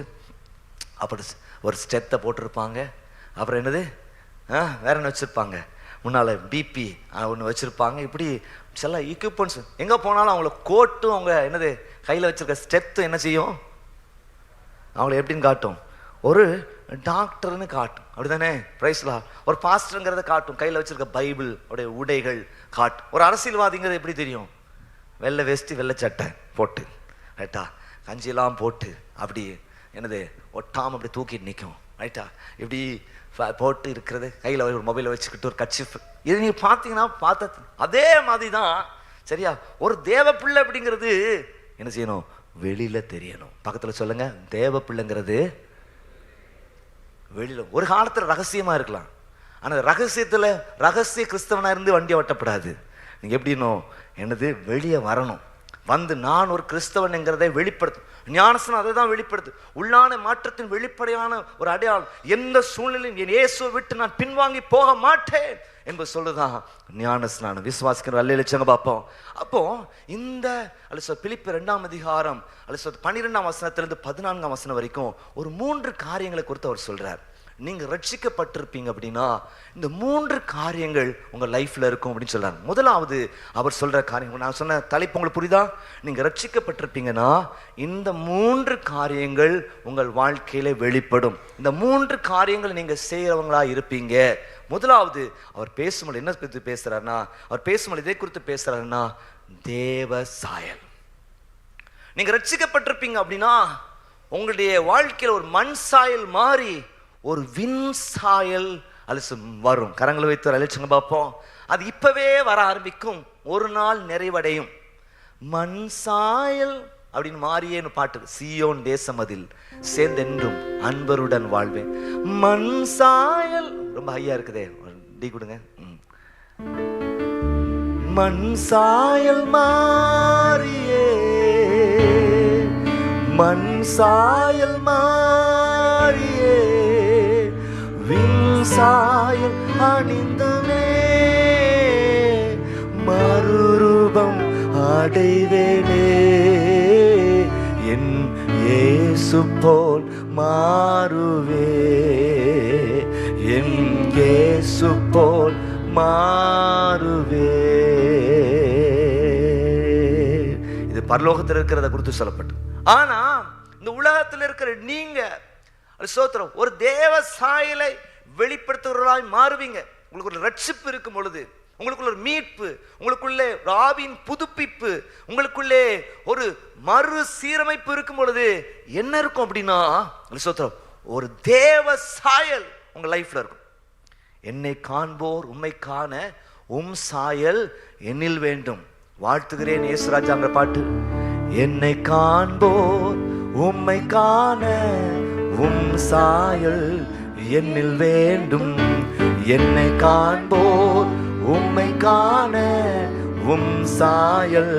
Speaker 2: அப்படி ஒரு ஸ்டெத்தை போட்டிருப்பாங்க. அப்புறம் என்னது வேற என்ன வச்சுருப்பாங்க, முன்னால் பிபி ஒன்று வச்சுருப்பாங்க. இப்படி சில எக்யூப்மெண்ட்ஸ் எங்கே போனாலும் அவங்கள கோட்டும் அவங்க என்னது கையில் வச்சுருக்க ஸ்டெத்தும் என்ன செய்யும், அவங்கள எப்படின்னு காட்டும், ஒரு டாக்டர்னு காட்டும். அப்படிதானே? பிரைஸ்லா. ஒரு பாஸ்டருங்கிறத காட்டும், கையில் வச்சுருக்க பைபிள் உடைய உடைகள் காட்டும். ஒரு அரசியல்வாதிங்கிறது எப்படி தெரியும், வெள்ளை வேஷ்டி வெள்ளை சட்டை போட்டு ரைட்டா, கஞ்சியெல்லாம் போட்டு அப்படி என்னது ஒட்டாமல் அப்படி தூக்கிட்டு நிற்கும் ரைட்டா, இப்படி போட்டு இருக்கிறது, கையில் ஒரு மொபைலை வச்சுக்கிட்டு ஒரு கட்சி. இது நீங்கள் பார்த்தீங்கன்னா பார்த்த அதே மாதிரி தான். சரியா? ஒரு தேவ பிள்ளை அப்படிங்கிறது என்ன செய்யணும், வெளியில் தெரியணும். பக்கத்தில் சொல்லுங்க, தேவ பிள்ளைங்கிறது வெளியில். ஒரு காலத்தில் ரகசியமாக இருக்கலாம், ஆனால் ரகசியத்தில் ரகசிய கிறிஸ்தவனாக இருந்து வண்டியை ஓட்டப்படாது. நீங்கள் எப்படின்னோ என்னது வெளியே வரணும், வந்து நான் ஒரு கிறிஸ்தவன்ங்கிறதை வெளிப்படுத்தும். ஞானஸ்நானம் அதை தான் வெளிப்படுத்து, உள்ளான மாற்றத்தின் வெளிப்படையான ஒரு அடையாளம். எந்த சூழ்நிலையும் என் இயேசுவை விட்டு நான் பின்வாங்கி போக மாட்டேன் என்பது சொல்லுதான் ஞானஸ்நானம். விசுவாசிக்கிற அல்லேலூயா பார்ப்போம். அப்போ இந்த பிலிப்பியர் 2ஆம் அதிகாரம் 12ஆம் வசனத்திலிருந்து 14ஆம் வசனம் வரைக்கும் ஒரு 3 காரியங்களை குறித்து அவர் சொல்றார். நீங்க ரட்சிக்கப்பட்டிருப்பீங்க அப்படின்னா இந்த 3 காரியங்கள் உங்க லைஃப்ல இருக்கும் அப்படின்னு சொல்றாங்க. முதலாவது அவர் சொல்ற காரியம், நான் சொன்ன தலைப்பு உங்களுக்கு புரியுதா? நீங்க ரட்சிக்கப்பட்டிருப்பீங்கன்னா இந்த 3 காரியங்கள் உங்கள் வாழ்க்கையில வெளிப்படும். இந்த 3 காரியங்கள் நீங்க செய்யறவங்களா இருப்பீங்க. முதலாவது அவர் பேசும்போது என்ன குறித்து பேசுறாருன்னா, அவர் பேசும்போது இதை குறித்து பேசுறாருன்னா தேவ சாயல். நீங்க ரட்சிக்கப்பட்டிருப்பீங்க அப்படின்னா உங்களுடைய வாழ்க்கையில ஒரு மண் சாயல் மாறி ஒரு விண் சாயல் வரும். கரங்களை வைத்து அழைச்சுங்க பார்ப்போம். அது இப்பவே வர ஆரம்பிக்கும், ஒரு நாள் நிறைவடையும். மண் சாயல் அப்படின்னு மாறியேன்னு பாட்டு, சீயோன் தேசம் அதில் சேர்ந்தென்றும் அன்பருடன் வாழ்வேன். மண் சாயல் ரொம்ப ஹையா இருக்குதே, டீ கொடுங்க. மண் சாயல் மாறியே, மண் சாயல் மாறியே, சாயல் அணிந்தமே மறுரூபம் அடைவேனே, என் இயேசு போல் மாறுவே, என் இயேசு போல் மாறுவே. இது பரலோகத்தில் இருக்கிறத குறித்து சொல்லப்பட்டு, ஆனா இந்த உலகத்தில் இருக்கிற நீங்க ஸ்தோத்திரம் ஒரு தேவ சாயலை வெளிப்படுத்துவர்களாய் மாறுவீங்க. உங்களுக்கு ஒரு ரட்சிப்பு இருக்கும் பொழுது, உங்களுக்குள்ள ஒரு மீட்பு, உங்களுக்குள்ளே ஒரு ஆவியின் புதுப்பிப்பு, உங்களுக்குள்ளே ஒரு மறு சீரமைப்பு இருக்கும் பொழுது என்ன இருக்கும் அப்படின்னா ஸ்தோத்திரம் ஒரு தேவ சாயல் உங்க லைஃப்ல இருக்கும். என்னை காண்போர் உம்மை காண உம் சாயல் என்னில் வேண்டும். வாழ்த்துகிறேன் இயேசுராஜாங்கிற பாட்டு. என்னை காண்போர் உம்மை காண உம் சாயல் என்னில் வேண்டும். என்னை காண்போர் உம்மை காண உம் சாயல்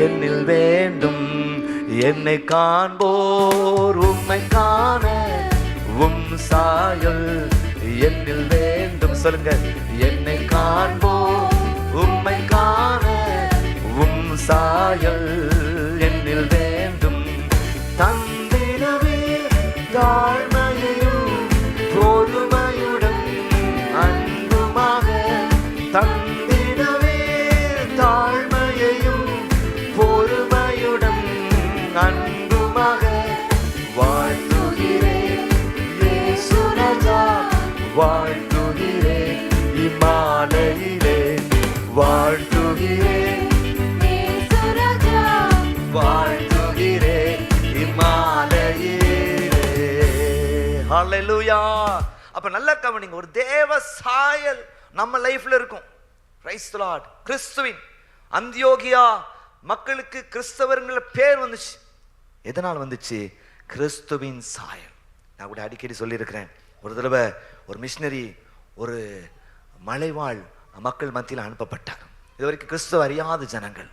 Speaker 2: என்னில் வேண்டும். என்னை காண்போர் உம்மை காண உம் சாயல் என்னில் வேண்டும். சொல்லுங்க, என்னை காண்போர் உம்மை காண உம் சாயல் என்னில் வேண்டும். தந்திடவே தாழ்மையும் பொறுமையுடன் அன்புமாக, தந்திடவே தாழ்மையையும் பொறுமையுடன் அன்புமாக வாழ்த்துகிறேன் இயேசு ராஜா, வாழ்த்துகிறேன் இம்மாலையிலே, வாழ்த்துகிறேன் இயேசு ராஜா, வாழ்த்துகிறேன் இம்மாலையிலே. ஹல்லேலூயா. அப்ப நல்ல கவனிங்க, ஒரு தேவ சாயல் நம்ம லைஃப்ல இருக்கும். Praise the Lord. கிறிஸ்துவின் அந்தியோகியா மக்களுக்கு கிறிஸ்தவர்கள் பேர் வந்துச்சு. எதனால் வந்துச்சு? கிறிஸ்துவின் சாயல். நான் கூட அடிக்கடி சொல்லியிருக்கிறேன். ஒரு தடவை ஒரு மிஷினரி ஒரு மலைவாழ் மக்கள் மத்தியில் அனுப்பப்பட்டார். இது வரைக்கும் கிறிஸ்துவ அறியாத ஜனங்கள்.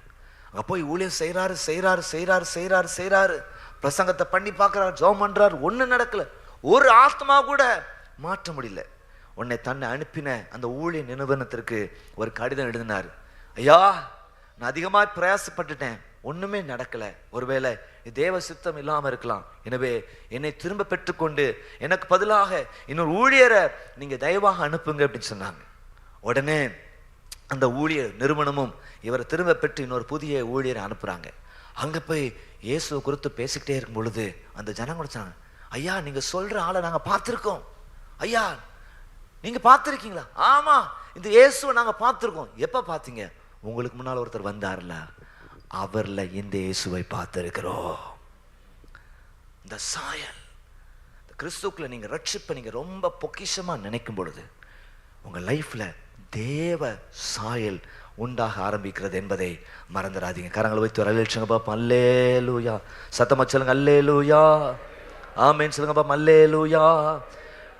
Speaker 2: அங்க போய் ஊழியம் செய்யறாரு செய்யறாரு செய்யறாரு செய்யறாரு செய்யறாரு, பிரசங்கத்தை பண்ணி பார்க்கிறார், ஜெபம் பண்றாரு, ஒன்றும் நடக்கல. ஒரு ஆத்மா கூட மாற்ற முடியல. உன்னை தன்னை அனுப்பின அந்த ஊழிய நிறுவனத்திற்கு ஒரு கடிதம் எழுதினார். ஐயா, நான் அதிகமாக பிரயாசப்பட்டுட்டேன், ஒண்ணுமே நடக்கல, ஒருவேளை தேவ சித்தம் இல்லாம இருக்கலாம். எனவே என்னை திரும்ப பெற்றுக்கொண்டு எனக்கு பதிலாக இன்னொரு ஊழியரை நீங்க தயவாக அனுப்புங்க அப்படின்னு சொன்னாங்க. உடனே அந்த ஊழியர் நிறுவனமும் இவரை திரும்ப பெற்று இன்னொரு புதிய ஊழியரை அனுப்புறாங்க. அங்க போய் இயேசுவை குறித்து பேசிக்கிட்டே இருக்கும் பொழுது அந்த ஜனங்க சொன்னாங்க, ஐயா நீங்க சொல்ற ஆளை நாங்க பார்த்திருக்கோம். ஐயா நீங்க பார்த்திருக்கீங்களா? ஆமா, இந்த இயேசுவை நாங்க பார்த்திருக்கோம். எப்ப பார்த்தீங்க? உங்களுக்கு முன்னால் ஒருத்தர் வந்தார்ல, அவர்ல இந்த இயேசுவை பார்த்திருக்கிறோம். இந்த சாயல், கிறிஸ்துக்குள்ள நீங்க ரட்சிப்பை நீங்க ரொம்ப பொக்கிஷமா நினைக்கும் பொழுது உங்க லைஃப்ல தேவ சாயல் உண்டாக ஆரம்பிக்கிறது என்பதை மறந்துடாதீங்க. கரங்களை வைத்து ஒரு அல்லேலூயா பாப்போம். அல்லேலூயா. சத்தமா சொல்லுங்க அல்லேலூயா. ஆமென் சொல்லுங்க பாப்போம். அல்லேலூயா.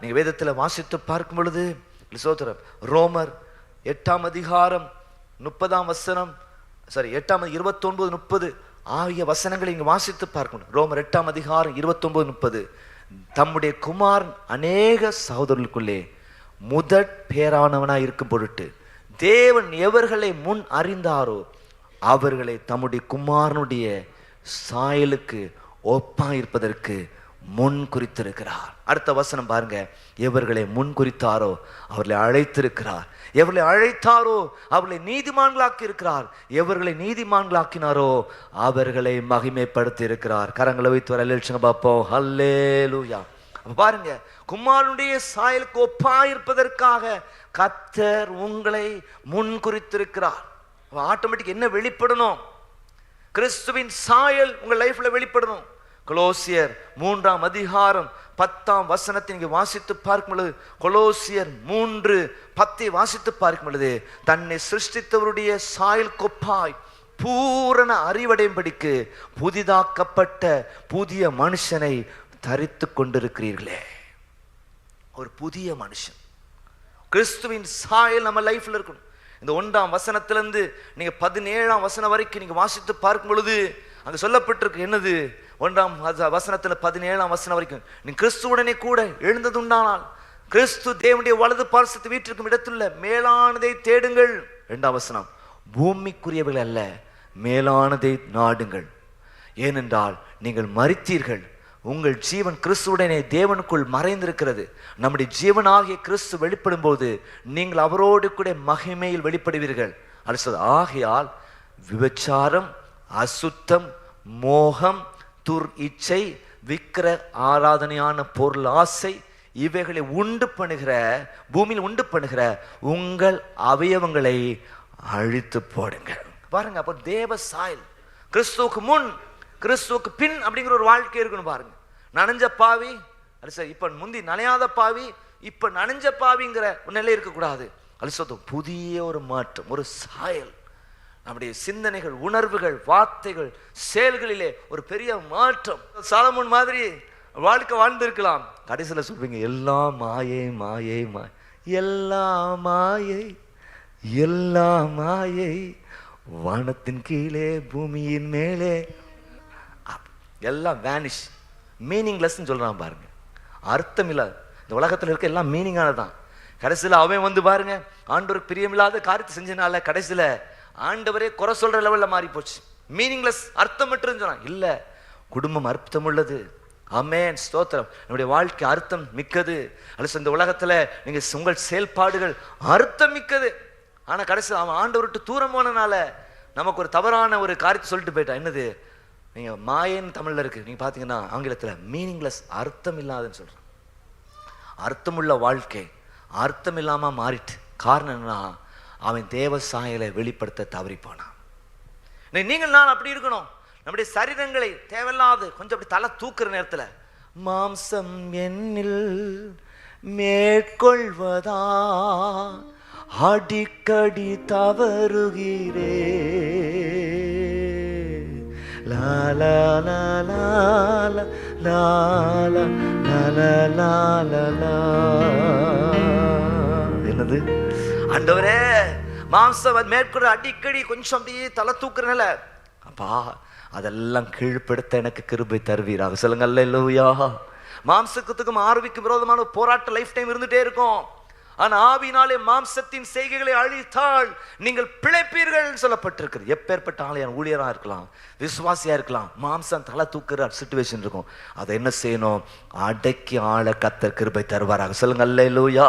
Speaker 2: நீங்க வேதத்துல வாசித்து பார்க்கும் பொழுது சோதரம் ரோமர் 8ஆம் அதிகாரம் 30ஆம் வசனம் 29 30 ஆகிய வசனங்களை இங்க வாசித்து பார்க்கணும். ரோமர் 8ஆம் அதிகாரம் 29 30 தம்முடைய குமாரன் அநேக சகோதரர்களுக்குள்ளே முதற் பேரானவனாய் இருக்கும் பொருட்டு தேவன் எவர்களை முன் அறிந்தாரோ அவர்களை தம்முடைய குமாரனுடைய சாயலுக்கு ஒப்பாயிருப்பதற்கு முன் குறித்திருக்கிறார். அடுத்த வசனம் பாருங்க. எவர்களை முன் குறித்தாரோ அவர்களை அழைத்திருக்கிறார். எவர்களை அழைத்தாரோ அவர்களை நீதிமான்களாக்கி இருக்கிறார். எவர்களை நீதிமான்களாக்கினாரோ அவர்களை மகிமைப்படுத்தி இருக்கிறார். கரங்களை வைத்து வர அல்லேலூயா பாப்போம். அல்லேலூயா. பாருங்க, குமாரனுடைய சாயலுக்கு ஒப்பாயிருப்பதற்காக கர்த்தர் உங்களை முன் குறித்திருக்கிறார். ஆட்டோமேட்டிக் என்ன வெளிப்படணும்? கிறிஸ்துவின் சாயல் உங்க லைஃப்ல வெளிப்படணும். கொலோசியர் 3ஆம் அதிகாரம் 10ஆம் வசனத்தை நீங்க வாசித்து பார்க்கும் பொழுது, கொலோசியர் 3:10 வாசித்து பார்க்கும் பொழுது, தன்னை சிருஷ்டித்தவருடைய சாயல் கொப்பாய் பூரண அறிவடையும்படிக்கு புதிதாக்கப்பட்ட புதிய மனுஷனை தரித்து கொண்டிருக்கிறீர்களே. ஒரு புதிய மனுஷன், கிறிஸ்துவின் சாயல் நம்ம லைஃப்ல இருக்கணும். இந்த 1ஆம் வசனத்திலிருந்து நீங்க 17ஆம் வசனம் வரைக்கும் நீங்க வாசித்து பார்க்கும் பொழுது அங்க சொல்லப்பட்டிருக்கு என்னது? 1ஆம் வசனத்துல 17ஆம் வசனம் வரைக்கும், நீ கிறிஸ்துவுடனே கூட எழுந்தது உண்டானால் கிறிஸ்து தேவனுடைய வலது பார்சத்து வீட்டிற்கும் இடத்துள்ள மேலானதை தேடுங்கள். 2ஆம் வசனம், பூமிக்குரியவர்கள் அல்ல மேலானதை நாடுங்கள், ஏனென்றால் நீங்கள் மரித்தீர்கள், உங்கள் ஜீவன் கிறிஸ்துவுடனே தேவனுக்குள் மறைந்திருக்கிறது. நம்முடைய ஜீவனாகிய கிறிஸ்து வெளிப்படும் போது நீங்கள் அவரோடு கூட மகிமையில் வெளிப்படுவீர்கள். அடுத்தது, ஆகையால் விபச்சாரம், அசுத்தம், மோகம், துர் இச்சை, விக்கிர ஆராதனையான பொருள் ஆசை இவைகளை உண்டு பண்ணுகிற, பூமியில் உண்டு பண்ணுகிற உங்கள் அவயவங்களை அழித்து போடுங்க. பாருங்க, அப்போ தேவ சாயல் கிறிஸ்துவுக்கு முன் கிறிஸ்துவுக்கு பின் அப்படிங்கிற ஒரு வாழ்க்கை இருக்கணும். பாருங்க, நனைஞ்ச பாவி, இப்ப முந்தி நனையாத பாவி, இப்ப நனைஞ்ச பாவிங்கிற ஒரு நிலை இருக்கக்கூடாது. அது புதிய ஒரு மாற்றம், ஒரு சாயல். நம்முடைய சிந்தனைகள், உணர்வுகள், வார்த்தைகள், செயல்களிலே ஒரு பெரிய மாற்றம். சாலமோன் மாதிரி வாழ்க்கை வாழ்ந்திருக்கலாம். கடைசியில் சொல்வீங்க, எல்லாம் மாயை மாயை மாய், எல்லாம் மாயை எல்லாம் மாயை, வானத்தின் கீழே பூமியின் மேலே, எல்லாம் வேனிஷ், மீனிங்லெஸ் சொல்றான். பாருங்க, அர்த்தம் இல்ல. இந்த உலகத்தில் இருக்க எல்லாம் மீனிங்கானதான். கடைசியில் அவன் வந்து பாருங்க, ஆண்டவருக்கு பிரியமில்லாத காரியத்தை செஞ்சனால கடைசியில ஆண்டவரே குறை சொல்ற லெவல்ல மாறி போச்சு. மீனிங்லெஸ், அர்த்தமற்று சொன்னான். இல்ல, குடும்பம் அர்த்தம் உள்ளது. ஆமென், ஸ்தோத்திரம். நம்முடைய வாழ்க்கை அர்த்தம் மிக்கது. அல்லது இந்த உலகத்துல நீங்க உங்கள் செயல்பாடுகள் அர்த்தம் மிக்கது. ஆனா கடைசியில் அவன் ஆண்டவர்கிட்ட தூரம் போனனால நமக்கு ஒரு தவறான ஒரு காரியத்தை சொல்லிட்டு போயிட்டான். என்னது? நீங்க மாயன்னு தமிழ்ல இருக்கு, நீங்க பாத்தீங்கன்னா ஆங்கிலத்துல மீனிங்லெஸ், அர்த்தம் இல்லாதன்னு சொல்றான். அர்த்தமுள்ள வாழ்க்கை அர்த்தம் இல்லாம மாறிட்டு. காரணம் என்னன்னா, அவன் தேவ சாயலை வெளிப்படுத்த தவறி போனான். நீங்கள் நான் அப்படி இருக்கணும். நம்முடைய சரீரங்களை தேவையில்லாது கொஞ்சம் அப்படி தலை தூக்குற நேரத்துல, மாம்சம் என்னில் மேற்கொள்வதா அடிக்கடி தவறுகிறே, லாலா லாலா லாலா லாலா. என்னது? ஆண்டவரே, மாம்சம் மேற்கொள்ள அடிக்கடி கொஞ்சம் அப்படியே தலை தூக்குறனால, அப்பா அதெல்லாம் கீழ்ப்படுத்த எனக்கு கிருபை தருவீராக. சொல்லுங்க அல்லேலூயா. மாம்சத்துக்கும் ஆர்விக்கும் விரோதமான போராட்ட லைஃப் டைம் இருந்துட்டே இருக்கும். ஆனா ஆவியினாலே மாம்சத்தின் செய்கைகளை அழித்தால் நீங்கள் பிழைப்பீர்கள் சொல்லப்பட்டிருக்கிறது. எப்பேற்பட்ட ஆலயம் ஊழியரா இருக்கலாம், விசுவாசியா இருக்கலாம், மாம்சம் தலை தூக்குற சிச்சுவேஷன் இருக்கும். அதை என்ன செய்யணும்? அடக்கி ஆள கர்த்தர் கிருபை தருவாராக. சொல்லுங்க அல்லேலூயா,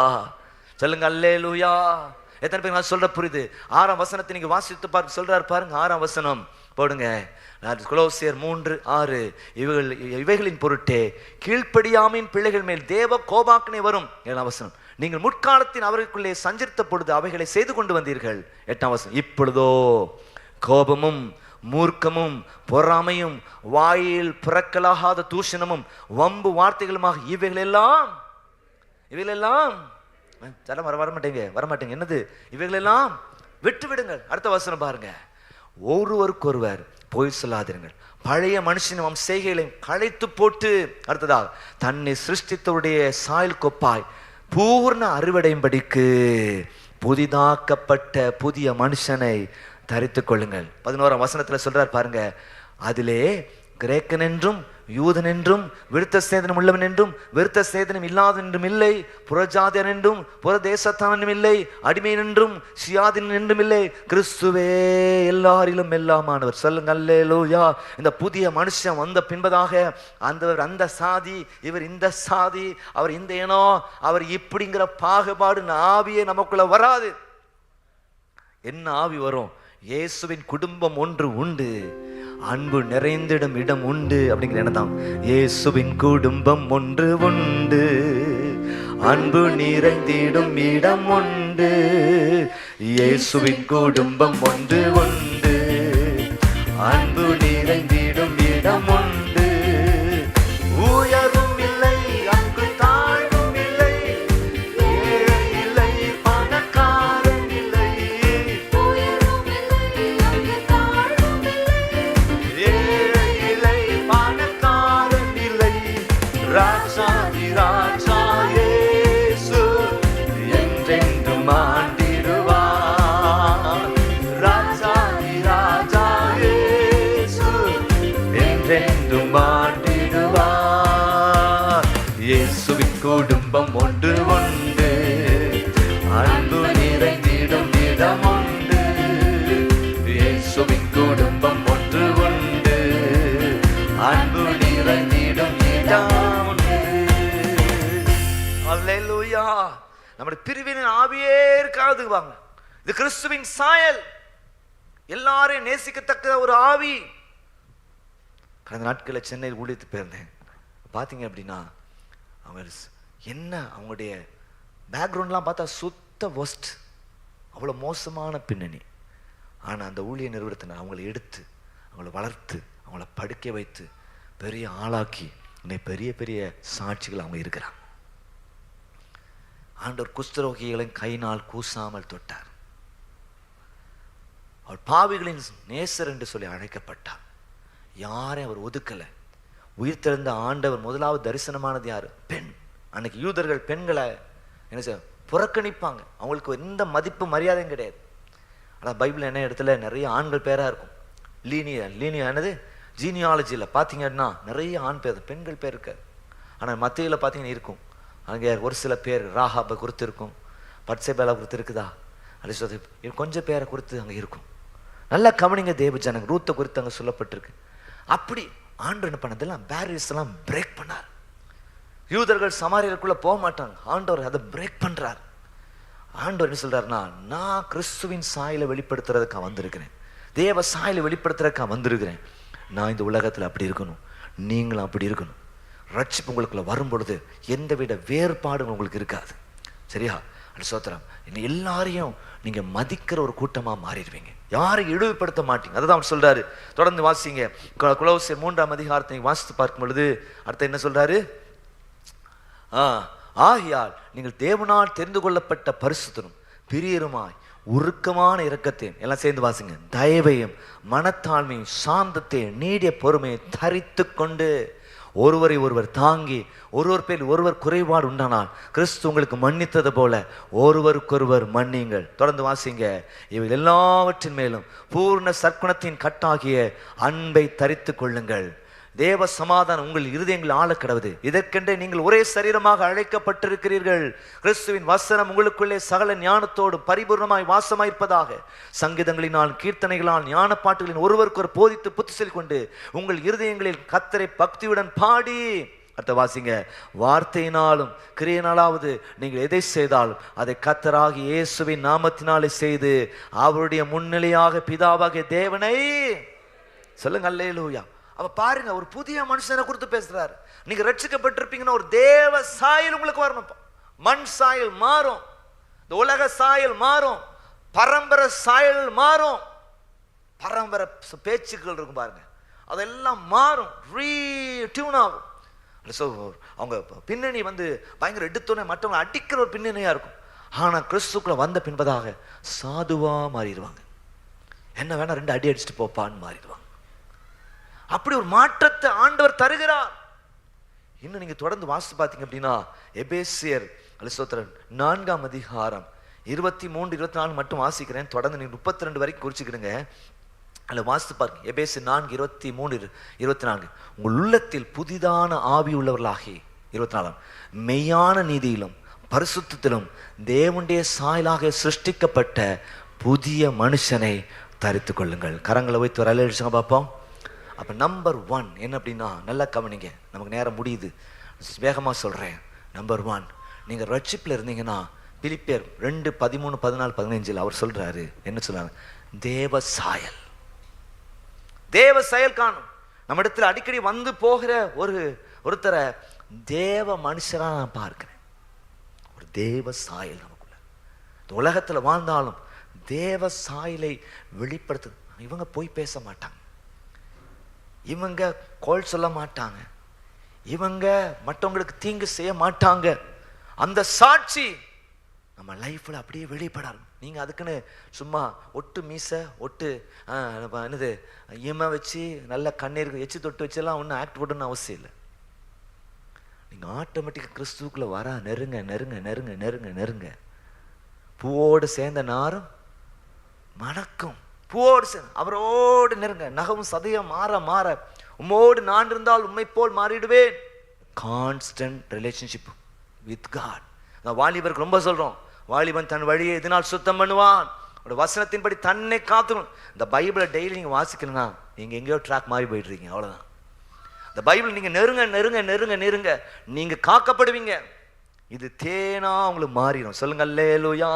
Speaker 2: சொல்லுங்க அல்லேலூயா. எத்தனை பேர் நான் சொல்ற புரியுது? 6ஆம் வசனத்தை நீங்க வாசித்து பார்க்க சொல்றாரு பாருங்க. 6ஆம் வசனம் போடுங்க. கொலோசியர் 3:6. இவைகளின் பொருட்டே கீழ்ப்படியாமையின் பிள்ளைகள் மேல் தேவ கோபாக்கினை வரும். 7ஆம் வசனம். நீங்கள் முற்காலத்தின் அவர்களுக்குள்ளே சஞ்சரித்த பொழுது அவைகளை செய்து கொண்டு வந்தீர்கள். 8ஆம் வசனம். இப்பொழுதோ கோபமும் மூர்க்கமும் பொறாமையும் வாயில் பிறக்கலாகாத தூஷணமும் வம்பு வார்த்தைகளுமாக இவைகளெல்லாம் வரமாட்டேங்க. என்னது இவைகளெல்லாம் விட்டு விடுங்கள். அடுத்த வசனம் பாருங்க. ஒருவருக்கொருவர் பொய் சொல்லாதிருங்கள், பழைய மனுஷனும் செய்கைகளையும் களைத்து போட்டு, அடுத்ததாக தன்னை சிருஷ்டித்தவருடைய சாயல் கொப்பாய் பூர்ண அறிவடையும்படிக்கு புதிதாக்கப்பட்ட புதிய மனுஷனை தரித்துக் கொள்ளுங்கள். 11ஆம் வசனத்துல சொல்றார் பாருங்க. அதிலே கிரேக்கன் என்றும் யூதன் என்றும் விருத்த சேதனம் உள்ளவன் என்றும் விருத்த சேதனம் இல்லாதவன் என்றும் இல்லை, புறஜாதியன் என்றும் புறதேசத்தானும் இல்லை, அடிமையன் என்றும் சுயாதீனன் என்றும் இல்லை, கிறிஸ்துவே எல்லாரிலும் எல்லாமானவர். சொல்லுங்க அல்லேலூயா. இந்த புதிய மனுஷன் வந்த பின்பதாக அந்த சாதி, இவர் இந்த சாதி, அவர் இந்த இனோ, அவர் இப்படிங்கிற பாகுபாடு ஆவியே நமக்குள்ள வராது. என்ன ஆவி வரும்? இயேசுவின் குடும்பம் ஒன்று உண்டு, அன்பு நிறைந்திடும் இடம் உண்டு அப்படிங்கிற எண்ணம் தான். இயேசுவின் குடும்பம் ஒன்று உண்டு, அன்பு நிறைந்திடும் இடம் உண்டு. இயேசுவின் குடும்பம் ஒன்று உண்டு, அன்பு நிறைந்திடும் இடம் உண்டு. உயர்வும் இல்லை, அங்கு தாழ்வும் இல்லை, ஏழை இல்லை, பணக்காரன் இல்லை, ஏழை இல்லை, பணக்காரன் இல்லை. ராஜாதி ராஜா இயேசு என்றென்றும் ஆண்டிடுவார். ராஜாதி ராஜா இயேசு என்றென்றும் ஆண்டிடுவார். இயேசுவின் குடும்பம் ஒன்று உண்டு, அன்பு நிறைந்திடும் இடம் உண்டு. இயேசுவின் குடும்பம் ஒன்று உண்டு, அன்பு நிறைந்திடும் இடம் உண்டு. அல்லேலூயா. நம்முடைய பிரிவினின் ஆவியே இருக்காது. வாங்க, இது கிறிஸ்துவின் சாயல், எல்லாரையும் நேசிக்கத்தக்க ஒரு ஆவி. கடந்த நாட்களில் சென்னையில் ஊழியத்து போயிருந்தேன். பார்த்தீங்க அப்படின்னா அவங்க என்ன, அவங்களுடைய பேக்ரவுண்ட்லாம் பார்த்தா சுத்த ஒஸ்ட், அவ்வளோ மோசமான பின்னணி. ஆனால் அந்த ஊழிய நிறுவனத்தினர் அவங்களை எடுத்து, அவங்கள வளர்த்து, அவங்கள படுக்க வைத்து பெரிய ஆளாக்கி இன்னைக்கு பெரிய பெரிய சாட்சிகள் அவங்க இருக்கிறாங்க. ஆண்டவர் குஷ்டரோகிகளின் கையினால் கூசாமல் தொட்டார். அவர் பாவிகளின் நேசர் என்று சொல்லி அழைக்கப்பட்டார். யாரையும் அவர் ஒதுக்கலை. உயிர் தெழுந்த ஆண்டவர் முதலாவது தரிசனமானது யாரு? பெண். அன்னைக்கு யூதர்கள் பெண்களை என்ன செய்ய புறக்கணிப்பாங்க, அவங்களுக்கு எந்த மதிப்பு மரியாதையும் கிடையாது. ஆனால் பைபிள் என்ன இடத்துல நிறைய ஆண்கள் பேராக இருக்கும். லீனியானது ஜீனியாலஜியில் பார்த்தீங்கன்னா நிறைய ஆண் பேர், பெண்கள் பேர் இருக்காது. ஆனால் மத்தியில் பார்த்தீங்கன்னா இருக்கும். அங்கே ஒரு சில பேர் ராகாபை குறித்து இருக்கும், பட்சேபேலா குறித்து இருக்குதா, அப்படி சொல்லி கொஞ்சம் பேரை குறித்து அங்கே இருக்கும். நல்லா கவனிங்க தேவ ஜனங்க, ரூத்தை குறித்து அங்கே சொல்லப்பட்டிருக்கு. அப்படி ஆண்டவர் என்ன பண்ணதெல்லாம் பேரியர்ஸ் எல்லாம் பிரேக் பண்ணார். யூதர்கள் சமாரியருக்குள்ள போக மாட்டாங்க, ஆண்டவர் அதை பிரேக் பண்றார். ஆண்டவர் என்ன சொல்றாருன்னா, நான் கிறிஸ்துவின் சாயலை வெளிப்படுத்துறதுக்காக வந்திருக்கிறேன், தேவ சாயலை வெளிப்படுத்துறதுக்காக வந்திருக்கிறேன். நான் இந்த உலகத்தில் அப்படி இருக்கணும், நீங்களும் அப்படி இருக்கணும். ரட்சிப்பு உங்களுக்குள்ள வரும் பொழுது எந்தவித வேறுபாடும் உங்களுக்கு இருக்காது. சரியா? அது சோத்திரம். இன்னும் எல்லாரையும் நீங்க மதிக்கிற ஒரு கூட்டமா மாறிடுவீங்க, யாரையும் இழிவுபடுத்த மாட்டீங்க. அதுதான் அவர் சொல்றாரு. தொடர்ந்து வாசிங்க. கொலோசியர் 3ஆம் அதிகாரத்தை வாசித்து பார்க்கும் பொழுது அடுத்து என்ன சொல்றாரு? ஆகையால் நீங்கள் தேவனால் தெரிந்து கொள்ளப்பட்ட பரிசுத்தரும் பிரியருமாய் உருக்கமான இரக்கத்தையும், எல்லாம் சேர்ந்து வாசிங்க, தயவையும் மனத்தாழ்மையும் சாந்தத்தையும் நீடிய பொறுமையை தரித்து கொண்டு ஒருவரை ஒருவர் தாங்கி ஒருவர் பேர் ஒருவர் குறைபாடு உண்டானால் கிறிஸ்து உங்களுக்கு மன்னித்தது போல ஒருவருக்கொருவர் மன்னிங்கள். தொடர்ந்து வாசிங்க. இவை எல்லாவற்றின் மேலும் பூர்ண சற்குணத்தின் கட்டாகிய அன்பை தரித்து கொள்ளுங்கள். தேவ சமாதானம் உங்கள் இருதயங்கள் ஆள கடவுது. இதற்கென்றே நீங்கள் ஒரே சரீரமாக அழைக்கப்பட்டிருக்கிறீர்கள். கிறிஸ்துவின் வசனம் உங்களுக்குள்ளே சகல ஞானத்தோடு பரிபூர்ணமாய் வாசமாயிருப்பதாக. சங்கீதங்களினால் கீர்த்தனைகளால் ஞான பாட்டுகளின் ஒருவருக்கொரு போதித்து புத்தி சொல்லிக் கொண்டு உங்கள் இருதயங்களில் கர்த்தரை பக்தியுடன் பாடி, அடுத்த வாசிங்க, வார்த்தையினாலும் கிரியையினாலாவது நீங்கள் எதை செய்தாலும் அதை கர்த்தராகிய இயேசுவின் நாமத்தினாலே செய்து அவருடைய முன்னிலையாக பிதாவாகிய தேவனை சொல்லுங்க. அல்லேலூயா. அப்ப பாருங்க, ஒரு புதிய மனுஷனை குறித்து பேசுறாரு. நீங்க ரட்சிக்கப்பட்டிருப்பீங்கன்னா ஒரு தேவ சாயல் உங்களுக்கு வரணும். மண் சாயல் மாறும், இந்த உலக சாயல் மாறும், பரம்பரை சாயல் மாறும், பரம்பரை பேச்சுக்கள் இருக்கும் பாருங்க, அதெல்லாம் மாறும், ரீடியூன் ஆகும். அவங்க பின்னணி பயங்கர எடுத்தோன்னே மற்றவங்க அடிக்கிற ஒரு பின்னணியா இருக்கும். ஆனா கிறிஸ்துக்குள்ள வந்த பின்பதாக சாதுவா மாறிடுவாங்க. என்ன வேணா 2 அடி அடிச்சுட்டு போப்பான்னு மாறிடுவாங்க. அப்படி ஒரு மாற்றத்தை ஆண்டவர் தருகிறார். இன்னும் நீங்க தொடர்ந்து வாசித்து பார்த்தீங்க அப்படின்னா எபேசியர் 4ஆம் அதிகாரம் 23, 24 மட்டும் வாசிக்கிறேன். தொடர்ந்து நீங்க 32 வரைக்கும் குறிச்சுக்கிடுங்க. அதில் வாசித்து பாருங்க. எபேசியர் 4, 23, 24. உங்கள் உள்ளத்தில் புதிதான ஆவி உள்ளவர்களாகி 24 மெய்யான நீதியிலும் பரிசுத்தத்திலும் தேவனுடைய சாயலாக சிருஷ்டிக்கப்பட்ட புதிய மனுஷனை தரித்து கொள்ளுங்கள். கரங்களை வைத்து ஒரு அழைச்சுங்க பார்ப்போம். அப்போ நம்பர் 1 என்ன அப்படின்னா, நல்லா கவனிங்க, நமக்கு நேரம் முடியுது, வேகமாக சொல்கிறேன். நம்பர் 1, நீங்கள் ரட்சிப்பில் இருந்தீங்கன்னா பிலிப்பியர் 2, 13, 14, 15 அவர் சொல்கிறாரு, என்ன சொல்கிறாங்க? தேவ சாயல், தேவ செயல் காணும். நம்ம இடத்துல அடிக்கடி வந்து போகிற ஒருத்தரை தேவ மனுஷராக நான் பார்க்கிறேன். ஒரு தேவ சாயல் நமக்குள்ள. இந்த உலகத்தில் வாழ்ந்தாலும் தேவ சாயலை வெளிப்படுத்து. இவங்க போய் பேச மாட்டாங்க, இவங்க கோல் சொல்ல மாட்டாங்க, இவங்க மற்றவங்களுக்கு தீங்கு செய்ய மாட்டாங்க. அந்த சாட்சி நம்ம லைஃப்ல அப்படியே வெளிப்படணும். நீங்க அதுக்குன்னு சும்மா ஒட்டு மீசை ஒட்டு என்னது இம வச்சு நல்ல கண்ணீர் எச்சு தொட்டு வச்செல்லாம் ஒன்றும் ஆக்ட் போடணும்னு அவசியம் இல்லை. நீங்க ஆட்டோமேட்டிக்காக கிறிஸ்துக்குள்ள வர நெருங்க நெருங்க நெருங்க நெருங்க நெருங்க பூவோடு சேர்ந்த நாரும் மணக்கும். பூவோடு சேர்ந்து அவரோடு நெருங்க, நகவும் சதயம் மாற மாற உம்மோடு நான் இருந்தால் உண்மை போல் மாறிடுவேன். Constant relationship with God. வாலிபருக்கு ரொம்ப சொல்றோம், வாலிபன் தன் வழியை எதனால் சுத்தம் பண்ணுவான், வசனத்தின்படி தன்னை காத்துக்கணும். இந்த பைபிளை டெய்லி நீங்க வாசிக்கணும்னா நீங்க எங்கேயோ ட்ராக் மாறி போயிட்டு இருக்கீங்க, அவ்வளவுதான். இந்த பைபிள் நீங்க நெருங்க நெருங்க நெருங்க நெருங்க நீங்க காக்கப்படுவீங்க. இது தேனா உங்களுக்கு மாறிடும். சொல்லுங்க அல்லேலூயா.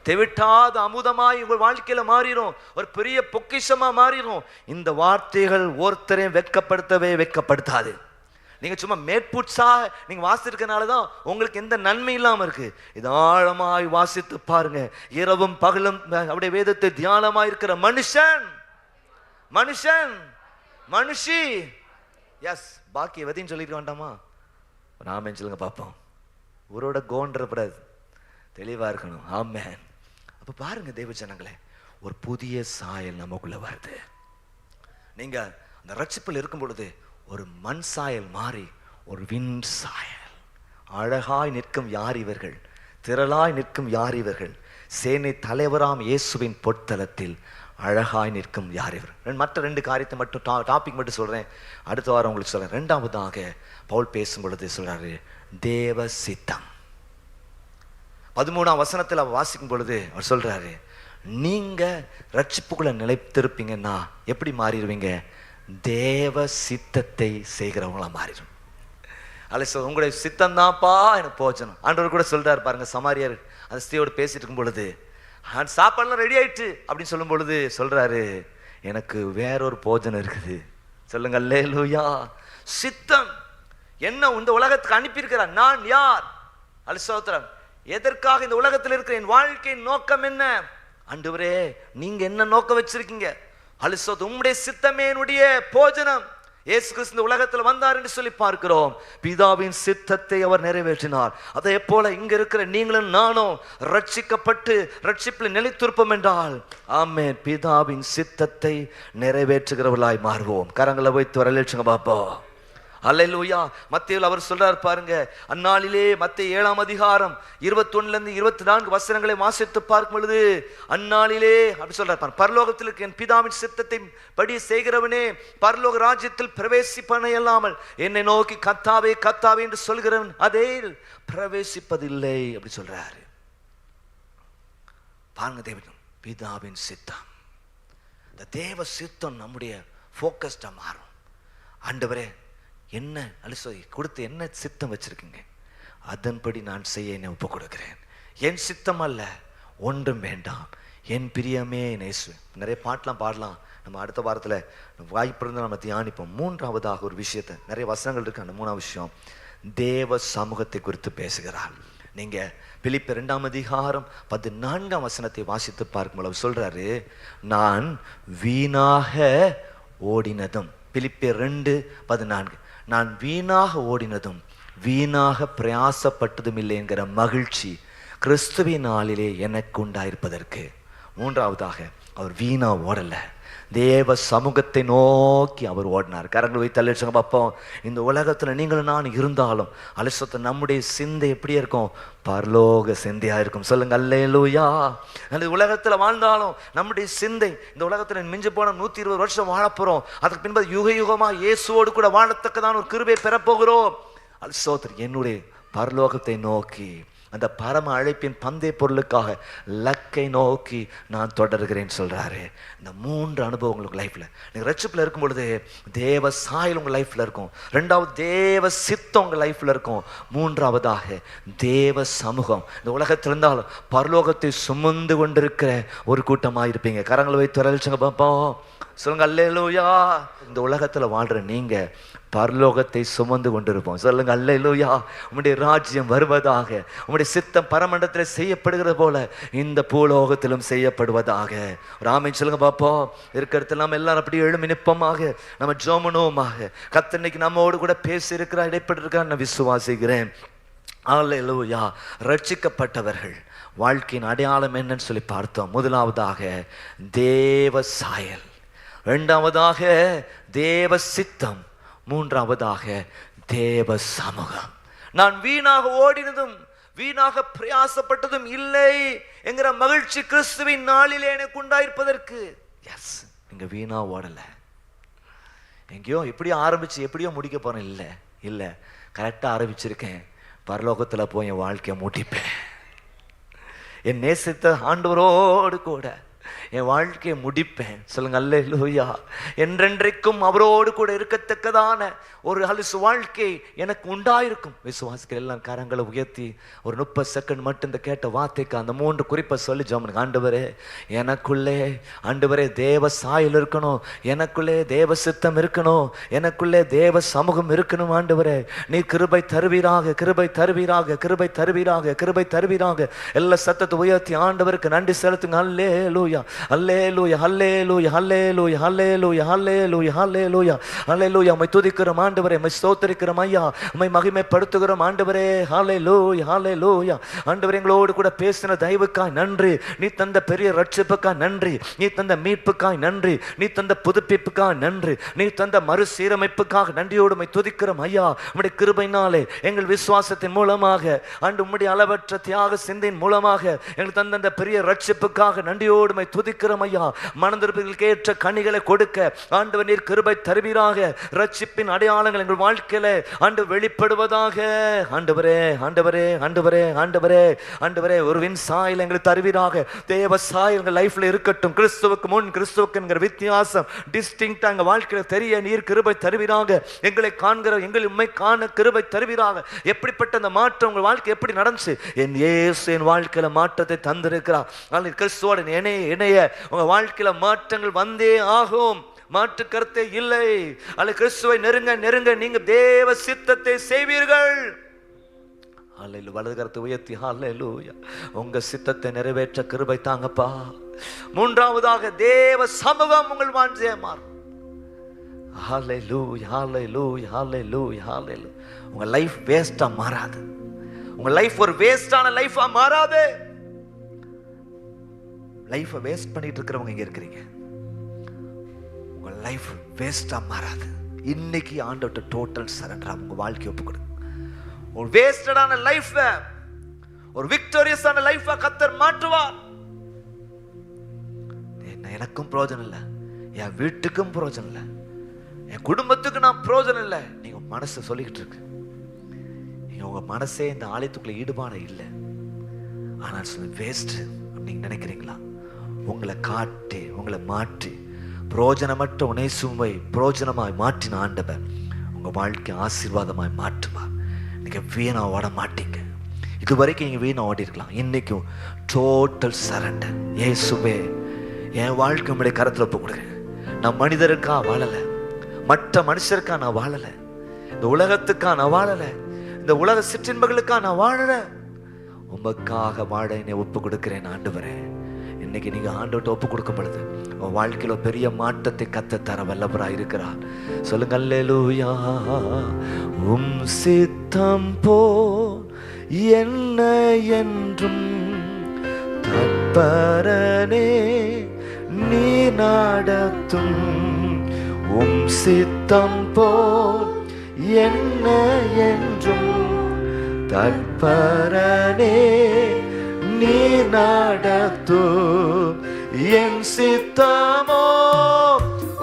Speaker 2: தெவிட்டாத அமுதமாய் உங்கள் வாழ்க்கையில மாறிடும், ஒரு பெரிய பொக்கிஷமா மாறிடும். இந்த வார்த்தைகள் ஒருத்தரையும் வெட்கப்படுத்தவே வெட்கப்படுத்தாது. நீங்க சும்மா மேற்புட்சா நீங்க வாசிக்கிறதுனாலதான் உங்களுக்கு எந்த நன்மை இல்லாம இருக்கு. இது ஆழமாய் வாசித்து பாருங்க. இரவும் பகலும் அப்படியே வேதத்தை தியானமா இருக்கிற மனுஷன் மனுஷன் மனுஷி, எஸ் பாக்கி எதையும் சொல்லிருக்க வேண்டாமா? நாமே சொல்லுங்க பார்ப்போம். ஊரோட கோன்றப்படாது, தெளிவா இருக்கணும். ஆமென். அப்ப பாருங்க தேவ ஜனங்களே, ஒரு புதிய சாயல் நமக்குள்ள வருது. நீங்க அந்த ரட்சிப்பில் இருக்கும் பொழுது ஒரு மண் சாயல் மாறி ஒரு விண் சாயல். அழகாய் நிற்கும் யார் இவர்கள், திரளாய் நிற்கும் யார் இவர்கள், சேனை தலைவராம் இயேசுவின் பொற்தலத்தில் அழகாய் நிற்கும் யார் இவர். மற்ற 2 காரியத்தை மட்டும் டாபிக் மட்டும் சொல்றேன், அடுத்த வாரம் உங்களுக்கு சொல்றேன். 2ஆவதாக பவுல் பேசும் பொழுது சொல்றாரு தேவ சித்தம். 13ஆம் வசனத்தில் அவர் வாசிக்கும் பொழுது அவர் சொல்றாரு, நீங்க ரட்சிப்புக்குள்ள நிலைத்திருப்பீங்கன்னா எப்படி மாறிடுவீங்க? தேவ சித்தத்தை செய்கிறவங்களா மாறிடும். அல்ல உங்களுடைய சித்தம் தான்ப்பா எனக்கு போச்சணும். ஆண்டவர் கூட சொல்றாரு பாருங்க, சமாரியார் அந்த ஸ்திரியோடு பேசிட்டு இருக்கும் பொழுது சாப்பாடுலாம் ரெடி ஆயிடுச்சு அப்படின்னு சொல்லும் பொழுது சொல்றாரு, எனக்கு வேறொரு போஜனம் இருக்குது. சொல்லுங்க அல்லேலூயா. சித்தம் என்ன இந்த உலகத்துக்கு அனுப்பியிருக்கிறார். நான் யார்? அலிஸ்தோத்திரம். எதற்காக இந்த உலகத்தில் இருக்கிற என் வாழ்க்கையின் நோக்கம் என்ன? ஆண்டவரே நீங்க என்ன நோக்கம் வச்சிருக்கீங்க? அலிஸ்தோத்திரம். உம்முடைய சித்தமே என்னுடைய போஜனம். இயேசு கிறிஸ்து இந்த உலகத்தில் வந்தார் என்று சொல்லி பார்க்கிறோம். பிதாவின் சித்தத்தை அவர் நிறைவேற்றினார். அதே போல இங்க இருக்கிற நீங்களும் நானும் ரட்சிக்கப்பட்டு ரட்சிப்பில் நிலைத்திருப்போம் என்றால் ஆமென், பிதாவின் சித்தத்தை நிறைவேற்றுகிறவர்களாய் மாறுவோம். கரங்களை வைத்து வரலேற்றுங்க பாப்பா. அல்லேலூயா. மத்தேயுல அவர் சொல்றார் பாருங்க, அந்நாளிலே மத்தேயு 7ஆம் அதிகாரம் 21 24 வசனங்களை வாசித்து பார்க்கும் பொழுது, அந்நாளிலே அப்படி சொல்றார் பாருங்க, பரலோகத்தில் இருக்க என் பிதாவின் சித்தத்தை படி செய்கிறவனே பரலோக ராஜ்யத்தில் பிரவேசிப்பன இல்லாமல் என்னை நோக்கி கர்த்தாவே கர்த்தாவே என்று சொல்கிறவன் அதே பிரவேசிப்பதில்லை அப்படி சொல்றாரு. பாருங்க, தேவன் பிதாவின் சித்தம், இந்த தேவ சித்தம் நம்முடைய ஃபோக்கஸ்டா மாறும். ஆண்டவரே என்ன அலிசோய் கொடுத்து என்ன சித்தம் வச்சிருக்கீங்க, அதன்படி நான் செய்ய என்னை ஒப்பு கொடுக்கிறேன். என் சித்தம் அல்ல, ஒன்றும் வேண்டாம், என் பிரியமே நேசுவேன். நிறைய பாட்டெலாம் பாடலாம், நம்ம அடுத்த வாரத்தில் வாய்ப்பு இருந்தால் நம்ம தியானிப்போம். மூன்றாவதாக ஒரு விஷயத்தை, நிறைய வசனங்கள் இருக்கு, அந்த மூணாவது விஷயம் தேவ சமூகத்தை குறித்து பேசுகிறார். நீங்க பிலிப்பியர் 2ஆம் அதிகாரம் 14ஆம் வசனத்தை வாசித்து பார்க்கும்போது சொல்றாரு, நான் வீணாக ஓடினதும், பிலிப்பியர் 2:14, நான் வீணாக ஓடினதும் வீணாக பிரயாசப்பட்டதும் இல்லை என்கிற மகிழ்ச்சி கிறிஸ்துவின் நாளிலே எனக்கு உண்டாயிருப்பதற்கு. மூன்றாவதாக அவர் வீணா ஓடல, தேவ சமூகத்தை நோக்கி அவர் ஓடினார். கரங்கள் வைத்து அழைச்சாங்க பார்ப்போம். இந்த உலகத்துல நீங்களும் நான் இருந்தாலும் அலிசத்தை நம்முடைய சிந்தை எப்படி இருக்கும், பரலோக சிந்தையா இருக்கும். சொல்லுங்க அல்லேலூயா. அந்த உலகத்துல வாழ்ந்தாலும் நம்முடைய சிந்தை, இந்த உலகத்துல மிஞ்சி போன 120 வருஷம் வாழப்போறோம், அதுக்கு பின்பு யுக யுகமா இயேசுவோடு கூட வாழத்தக்கதான் ஒரு கிருபை பெறப்போகிறோம். அல்சோத்திர என்னுடைய பரலோகத்தை நோக்கி, அந்த பரம அழைப்பின் பந்தய பொருளுக்காக லக்கை நோக்கி நான் தொடர்கிறேன் சொல்றாரு. இந்த 3 அனுபவங்கள் உங்க லைஃப்ல, நீங்க ரட்சிப்புல இருக்கும் பொழுது தேவ சாயல் உங்க லைஃப்ல இருக்கும், 2வது தேவ சித்தம் உங்க லைஃப்ல இருக்கும், 3வதாக தேவ சமூகம். இந்த உலகத்தில் இருந்தாலும் பரலோகத்தை சுமந்து கொண்டிருக்கிற ஒரு கூட்டமாக இருப்பீங்க. கரங்களை வைத்து வரல்ச்சுங்க பார்ப்போம். சொல்லுங்க அல்லேலூயா. இந்த உலகத்துல வாழ்ற நீங்க பரலோகத்தை சுமந்து கொண்டிருப்போம். சொல்லுங்க அல்லேலூயா. உம்முடைய ராஜ்யம் வருவதாக, உம்முடைய சித்தம் பரமண்டத்தில் செய்யப்படுகிறது போல இந்த பூலோகத்திலும் செய்யப்படுவதாக. ராமன் சொல்லுங்க பார்ப்போம். இருக்கிறது நம்ம எல்லாரும் அப்படி எழுமி நிற்பமாக, நம்ம ஜோமனோமாக. கர்த்தர் இன்னைக்கு நம்மோடு கூட பேசி இருக்கிறார், இடைப்பட்டு இருக்கார், நான் விசுவாசிக்கிறேன். அல்லேலூயா. ரட்சிக்கப்பட்டவர்கள் வாழ்க்கையின் அடையாளம் என்னன்னு சொல்லி பார்த்தோம். முதலாவதாக தேவ சாயல், 2வதாக தேவ சித்தம், 3வதாக தேவ சமூகம். நான் வீணாக ஓடினதும் வீணாக பிரயாசப்பட்டதும் இல்லை என்கிற மகிழ்ச்சி கிறிஸ்துவின் நாளிலே எனக்கு உண்டாயிருப்பதற்கு. எஸ், நீங்க வீணா ஓடல, எங்கேயோ எப்படியோ ஆரம்பிச்சு எப்படியோ முடிக்க போறேன், இல்லை இல்லை, கரெக்டா ஆரம்பிச்சிருக்கேன், பரலோகத்துல போய் என் வாழ்க்கையை முடிப்பேன். என் நேசித்த ஆண்டவரோடு கூட என் வாழ்க்கையை முடிப்பேன். சொல்லுங்க அல்லேலூயா. என்றென்றைக்கும் அவரோடு கூட இருக்கத்தக்கதான ஒரு அலிசு வாழ்க்கை எனக்கு உண்டாயிருக்கும். விசுவாசிகள் எல்லாம் கரங்களை உயர்த்தி ஒரு 30 செகண்ட் மட்டும் இந்த கேட்ட வார்த்தைக்கு அந்த 3 குறிப்பை சொல்லி ஜெபம். ஆண்டவரே எனக்குள்ளே, ஆண்டவரே தேவ சாயல் இருக்கணும், எனக்குள்ளே தேவ சித்தம் இருக்கணும், எனக்குள்ளே தேவ சமூகம் இருக்கணும். ஆண்டவரே நீ கிருபை தருவீராக, கிருபை தருவீராக, கிருபை தருவீராக, கிருபை தருவீராக. எல்லா சத்தத்தை உயர்த்தி ஆண்டவருக்கு நன்றி செலுத்துங்க. அல்லேலூயா, அல்லேலூயா, அல்லேலூயா, அல்லேலூயா, அல்லேலூயா, அல்லேலூயா, அல்லேலூயா, அல்லேலூயா. உம்மை துதிக்கிறோம் ஆண்டவரே, உம்மை ஸ்தோத்திரிக்கிறோம் ஐயா, உம்மை மகிமைப்படுத்துகிறோம் ஆண்டவரே. அல்லேலூயா, அல்லேலூயா. ஆண்டவரே எங்களோடு கூட பேசின தயவுக்காய் நன்றி, நீ தந்த பெரிய ரட்சிப்புக்காய் நன்றி, நீ தந்த மீட்புக்காய் நன்றி, நீ தந்த புதுப்பிப்புக்காய் நன்றி, நீ தந்த மறுசீரமைப்புக்காக நன்றியோடு உம்மை துதிக்கிறோம் ஐயா. உம்முடைய கிருபையினாலே எங்கள் விசுவாசத்தின் மூலமாக ஆண்டு உம்முடைய அளவற்ற தியாக சிந்தையின் மூலமாக எங்களுக்கு தந்த அந்த பெரிய ரட்சிப்புக்காக நன்றியோடு உம்மை துதிக்கிறோம் ஐயா. மனதிற்கு ஏற்ற கனிகளை கொடுக்க ஆண்டவர் நீர் கிருபை தருவீராக. ரட்சிப்பின் அடையாளங்கள் எங்கள் வாழ்க்கையில ஆண்டு வெளிப்படுவதாக. ஆண்டவரே, ஆண்டவரே, ஆண்டவரே, ஆண்டவரே, ஆண்டவரே ஒரு வின் சாயல் எங்களுக்கு தருவீராக. தேவ சாயல் எங்கள் லைஃப்ல இருக்கட்டும். கிறிஸ்துவுக்கு முன் கிறிஸ்துவுக்கு என்கிற வித்தியாசம் டிஸ்டிங்க்டா எங்க வாழ்க்கையில தெரிய நீர் கிருபை தருவீராக. எங்களை காண்கிற எங்கள் உண்மை காண கிருபை தருவீராக. எப்படிப்பட்ட அந்த மாற்றம் உங்கள் வாழ்க்கை எப்படி நடந்துச்சு? என் இயேசு என் வாழ்க்கையில மாற்றத்தை தந்திருக்கிறார். கிறிஸ்துவோட இணைய உங்க வாழ்க்கையில மாற்றங்கள் வந்தே ஆகும், மாற்று கருத்தே இல்லை. அல்ல கிறிஸ்துவை நெருங்க நெருங்க நீங்க தேவ சித்தத்தை செய்வீர்கள். அல்லேலூயா. வலது கரத்தை உயர்த்தி அல்லேலூயா. உங்க சித்தத்தை நிறைவேற்ற கிருபை தாங்கப்பா. மூன்றாவதாக தேவ சமூகம் உங்கள் வாழ்க்கையை மாறும். அல்லேலூயா, அல்லேலூயா, அல்லேலூயா, அல்லேலூயா. உங்க லைஃப் வேஸ்டா மாறாது, உங்க லைஃப் ஒரு வேஸ்டான லைஃபா மாறாது. லைஃபை வேஸ்ட் பண்ணிட்டு இருக்கிறவங்க இங்க இருக்கிறீங்க, உங்க லைஃப் வேஸ்டா மாறாது. இன்னைக்கு ஆண்டவர்ட்ட டோட்டல் சரண்டரா உங்க வாழ்க்கையை ஒப்பு கொடுங்க. ஒரு வேஸ்டடான லைஃப் ஒரு விக்டோரியஸான லைஃபா கர்த்தர் மாற்றுவார். எனக்கும் பிரயோஜனம் இல்லை, என் வீட்டுக்கும் பிரயோஜனம் இல்லை, என் குடும்பத்துக்கு நான் பிரயோஜனம் இல்லை. நீங்க மனசை சொல்லிக்கிட்டு இருக்கு. நீங்க உங்க மனசே இந்த ஆலயத்துக்குள்ள ஈடுபாடு இல்லை, ஆனால் சொல்ல வேஸ்ட் அப்படின்னு நினைக்கிறீங்களா? உங்களை காட்டி உங்களை மாற்றி பிரயோஜனமற்ற உனேசுவை பிரயோஜனமாய் மாற்றின ஆண்டவர் உங்க வாழ்க்கை ஆசீர்வாதமாய் மாற்றுவார். நீங்க வீணா ஓட மாட்டீங்க. இது வரைக்கும் நீங்க வீணா ஓடி இருக்கலாம். இன்னைக்கும் டோட்டல் சரண்டர். இயேசுவே, என் வாழ்க்கை உங்களுடைய கரத்துல ஒப்பு கொடுக்கிறேன். நான் மனிதருக்கா வாழலை, மற்ற மனுஷருக்கா நான் வாழலை, இந்த உலகத்துக்கா நான் வாழலை, இந்த உலக சிற்றின்பங்களுக்கா நான் வாழல, உமக்காக வாழ என்னை ஒப்பு கொடுக்கிறேன் ஆண்டவரே. இன்னைக்கு நீங்க ஆண்டவர்கிட்ட ஒப்பு கொடுக்கும் பொழுது உன் வாழ்க்கையில பெரிய மாற்றத்தை கத்த தர வல்லவராய் இருக்கிறார். சொல்லுங்க அல்லேலூயா. உம் சித்தம் போல் என்ன என்றும் தற்பரனே நீ நடத்தும். உம் சித்தம் போல் என்ன என்றும் தற்பரனே நீ நடத்தும். என் சித்தமோ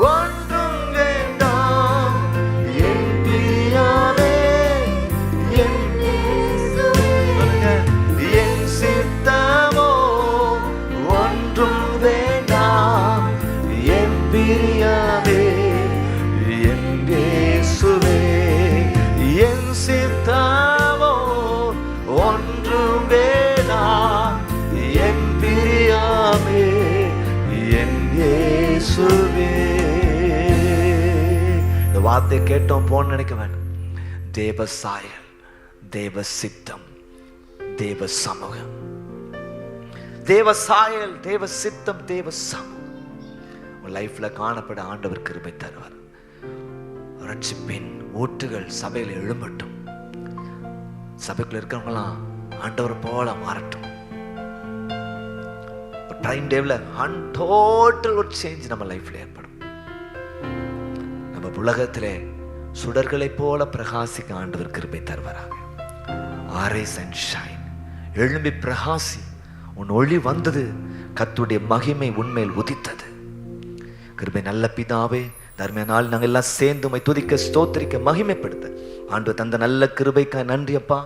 Speaker 2: ஒன்றும் வேண்டாம், என் பிரியாவே என் சித்தமோ ஒன்றும் வேண்டாம், என் பிரியாவே என் இயேசுவே. என் சித்தமோ ஒன்றும் வேண்டாம், என் பிரியாவே என் இயேசுவே. இந்த வார்த்தை கேட்டோம் போன்னு நினைக்க வேண்டாம். தேவ சாயல், தேவ சித்தம், தேவ சமூகம். தேவ சாயல், தேவ சித்தம், தேவ சமூகம் உன் லைஃப்ல காணப்பட ஆண்டவர் கிருபை தருவார். ரட்சிப்பின் ஊற்றுகள் சபையில் எழும்பட்டும். சபைக்குள்ள இருக்கிறவங்களாம் ஆண்டவர் போல மாறட்டும். டைம் டேபிள் டோட்டல் ஒரு சேஞ்ச் நம்ம லைஃப்ல ஏற்படும். நம்ம உலகத்திலே சுடர்களை போல பிரகாசிக்க ஆண்டவர் கிருபை தருவாராக. Arise and shine. எழும்பி பிரகாசி. உன் ஒளி வந்தது, கர்த்தருடைய மகிமை உன்மேல் உதித்தது. கிருபை நல்ல பிதாவே, தர்மையான நாள் நாங்கள் எல்லாம் சேர்ந்து உம்மை துதிக்க ஸ்தோத்திரிக்க மகிமைப்படுத்த ஆண்டவர் தந்த நல்ல கிருபைக்காக நன்றி அப்பா.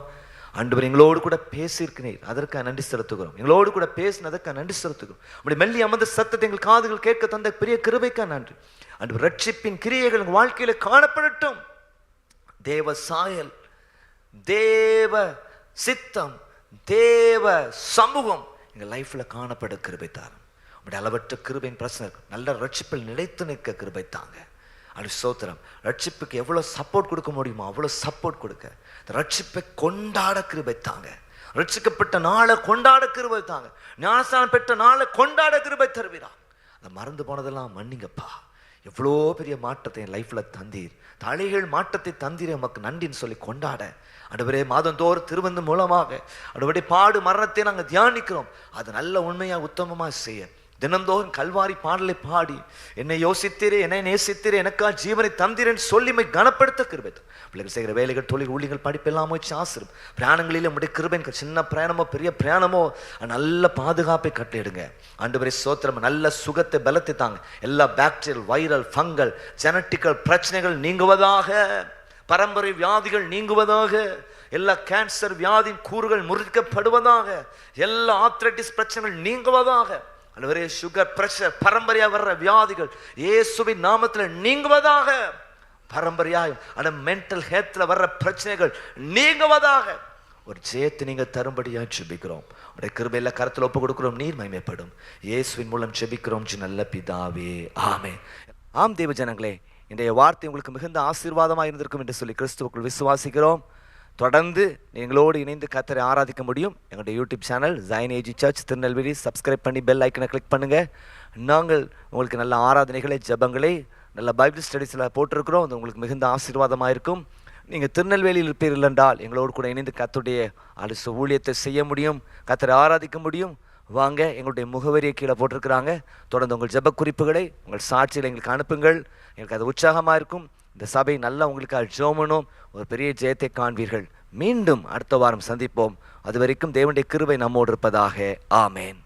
Speaker 2: ஆண்டவர் எங்களோடு கூட பேசியிருக்கிறீர், அதற்காக நன்றி செலுத்துகிறோம். எங்களோடு கூட பேசினதற்காக நன்றி செலுத்துகிறோம். உங்களுடைய மெல்லி அமர்ந்த சத்தத்தை எங்கள் காதுகள் கேட்க தந்த பெரிய கிருபைக்காக நன்றி. ஆண்டவர் ரட்சிப்பின் கிரியைகள் எங்கள் வாழ்க்கையில காணப்படட்டும். தேவ சாயல், தேவ சித்தம், தேவ சமூகம் எங்கள் லைஃப்ல காணப்பட கிருபை தாரும். உங்களுடைய அளவற்ற கிருபையின் பிரச்சனை நல்ல ரட்சிப்பில் நிலைத்து நிற்க கிருபை தாங்க. அப்படி சோத்திரம். ரட்சிப்புக்கு எவ்வளவு சப்போர்ட் கொடுக்க முடியுமோ அவ்வளவு சப்போர்ட் கொடுக்க, ரட்சிப்பை கொண்டாட கிருபை தாங்க. ரட்சிக்கப்பட்ட நாளை கொண்டாட கிருபை தாங்க. ஞானஸ்நானம் பெற்ற நாளை கொண்டாட கிருபை தருவீரா. அதை மறந்து போனதெல்லாம் மன்னிங்கப்பா. எவ்வளோ பெரிய மாற்றத்தை என் லைஃப்ல தந்தீர், தலைகள் மாற்றத்தை தந்தீர், நமக்கு நன்றின்னு சொல்லி கொண்டாட ஆண்டவரே மாதந்தோறும் திருவந்து மூலமாக ஆண்டவருடைய பாடு மரணத்தை நாங்கள் தியானிக்கிறோம். அது நல்ல உண்மையாக உத்தமமாக செய்ய தினந்தோறும் கல்வாரி பாடலை பாடி என்னை யோசித்தீரே, என்னை நேசித்தீரே, எனக்கா ஜீவனை தந்தீரேன்னு சொல்லி மை கனப்படுத்த கிருபை. பிள்ளைகள் செய்கிற வேலைகள், தொழில், ஊழியர்கள், படிப்பெல்லாம் வச்சு ஆசிரும். பிரயாணங்களில் உடைய கிருபை, சின்ன பிரயாணமோ பெரிய பிரயாணமோ நல்ல பாதுகாப்பை கட்டளையிடுங்க ஆண்டவரே. சோத்திரம். நல்ல சுகத்தை பலத்தை தாங்க. எல்லா பாக்டீரியல், வைரல், ஃபங்கல், ஜெனட்டிக்கல் பிரச்சனைகள் நீங்குவதாக, பரம்பரை வியாதிகள் நீங்குவதாக, எல்லா கேன்சர் வியாதியின் கூறுகள் முறிக்கப்படுவதாக, எல்லா ஆர்த்ரைட்டிஸ் பிரச்சனைகள் நீங்குவதாக. அல்லவரே சுகர், பிரஷர், பரம்பரையா வர்ற வியாதிகள் இயேசுவின் நாமத்தில் நீங்குவதாக. பரம்பரையாய் மென்டல் ஹெல்த்ல வர்ற பிரச்சனைகள் நீங்குவதாக. ஒரு ஜெயத்தை நீங்க தரும்படியா ஜெபிக்கிறோம். உடைய கிருபையில கரத்தில் ஒப்பு கொடுக்கிறோம். நீர் மகிமைப்படும். இயேசுவின் மூலம் ஜெபிக்கிறோம் நல்ல பிதாவே, ஆமென். ஆம் தேவ ஜனங்களே, இன்றைய வார்த்தை உங்களுக்கு மிகுந்த ஆசீர்வாதமாக இருந்திருக்கும் என்று சொல்லி கிறிஸ்துவுக்குள் விசுவாசிக்கிறோம். தொடர்ந்து எங்களோடு இணைந்து கர்த்தரை ஆராதிக்க முடியும். எங்களுடைய YouTube channel join AG church Tirunelveli subscribe பண்ணி பெல் ஐக்கனை கிளிக் பண்ணுங்கள். நாங்கள் உங்களுக்கு நல்ல ஆராதனைகளை, ஜெபங்களை, நல்ல பைபிள் ஸ்டடீஸில் போட்டிருக்கிறோம். அது உங்களுக்கு மிகுந்த ஆசீர்வாதமாக இருக்கும். நீங்கள் திருநெல்வேலியில் இருப்பீர்கள் என்றால் எங்களோடு கூட இணைந்து கர்த்தருடைய அரசு ஊழியத்தை செய்ய முடியும், கர்த்தரை ஆராதிக்க முடியும். வாங்க, எங்களுடைய முகவரியை கீழே போட்டிருக்கிறாங்க. தொடர்ந்து உங்கள் ஜெப குறிப்புகளை, உங்கள் சாட்சிகளை எங்களுக்கு அனுப்புங்கள். எங்களுக்கு அது உற்சாகமாக இருக்கும். இந்த சபை நல்லா உங்களுக்கு ஜெபமனும் ஒரு பெரிய ஜெயத்தை காண்பீர்கள். மீண்டும் அடுத்த வாரம் சந்திப்போம். அது வரைக்கும் தேவனுடைய கிருபை நம்மோடு இருப்பதாக. ஆமேன்.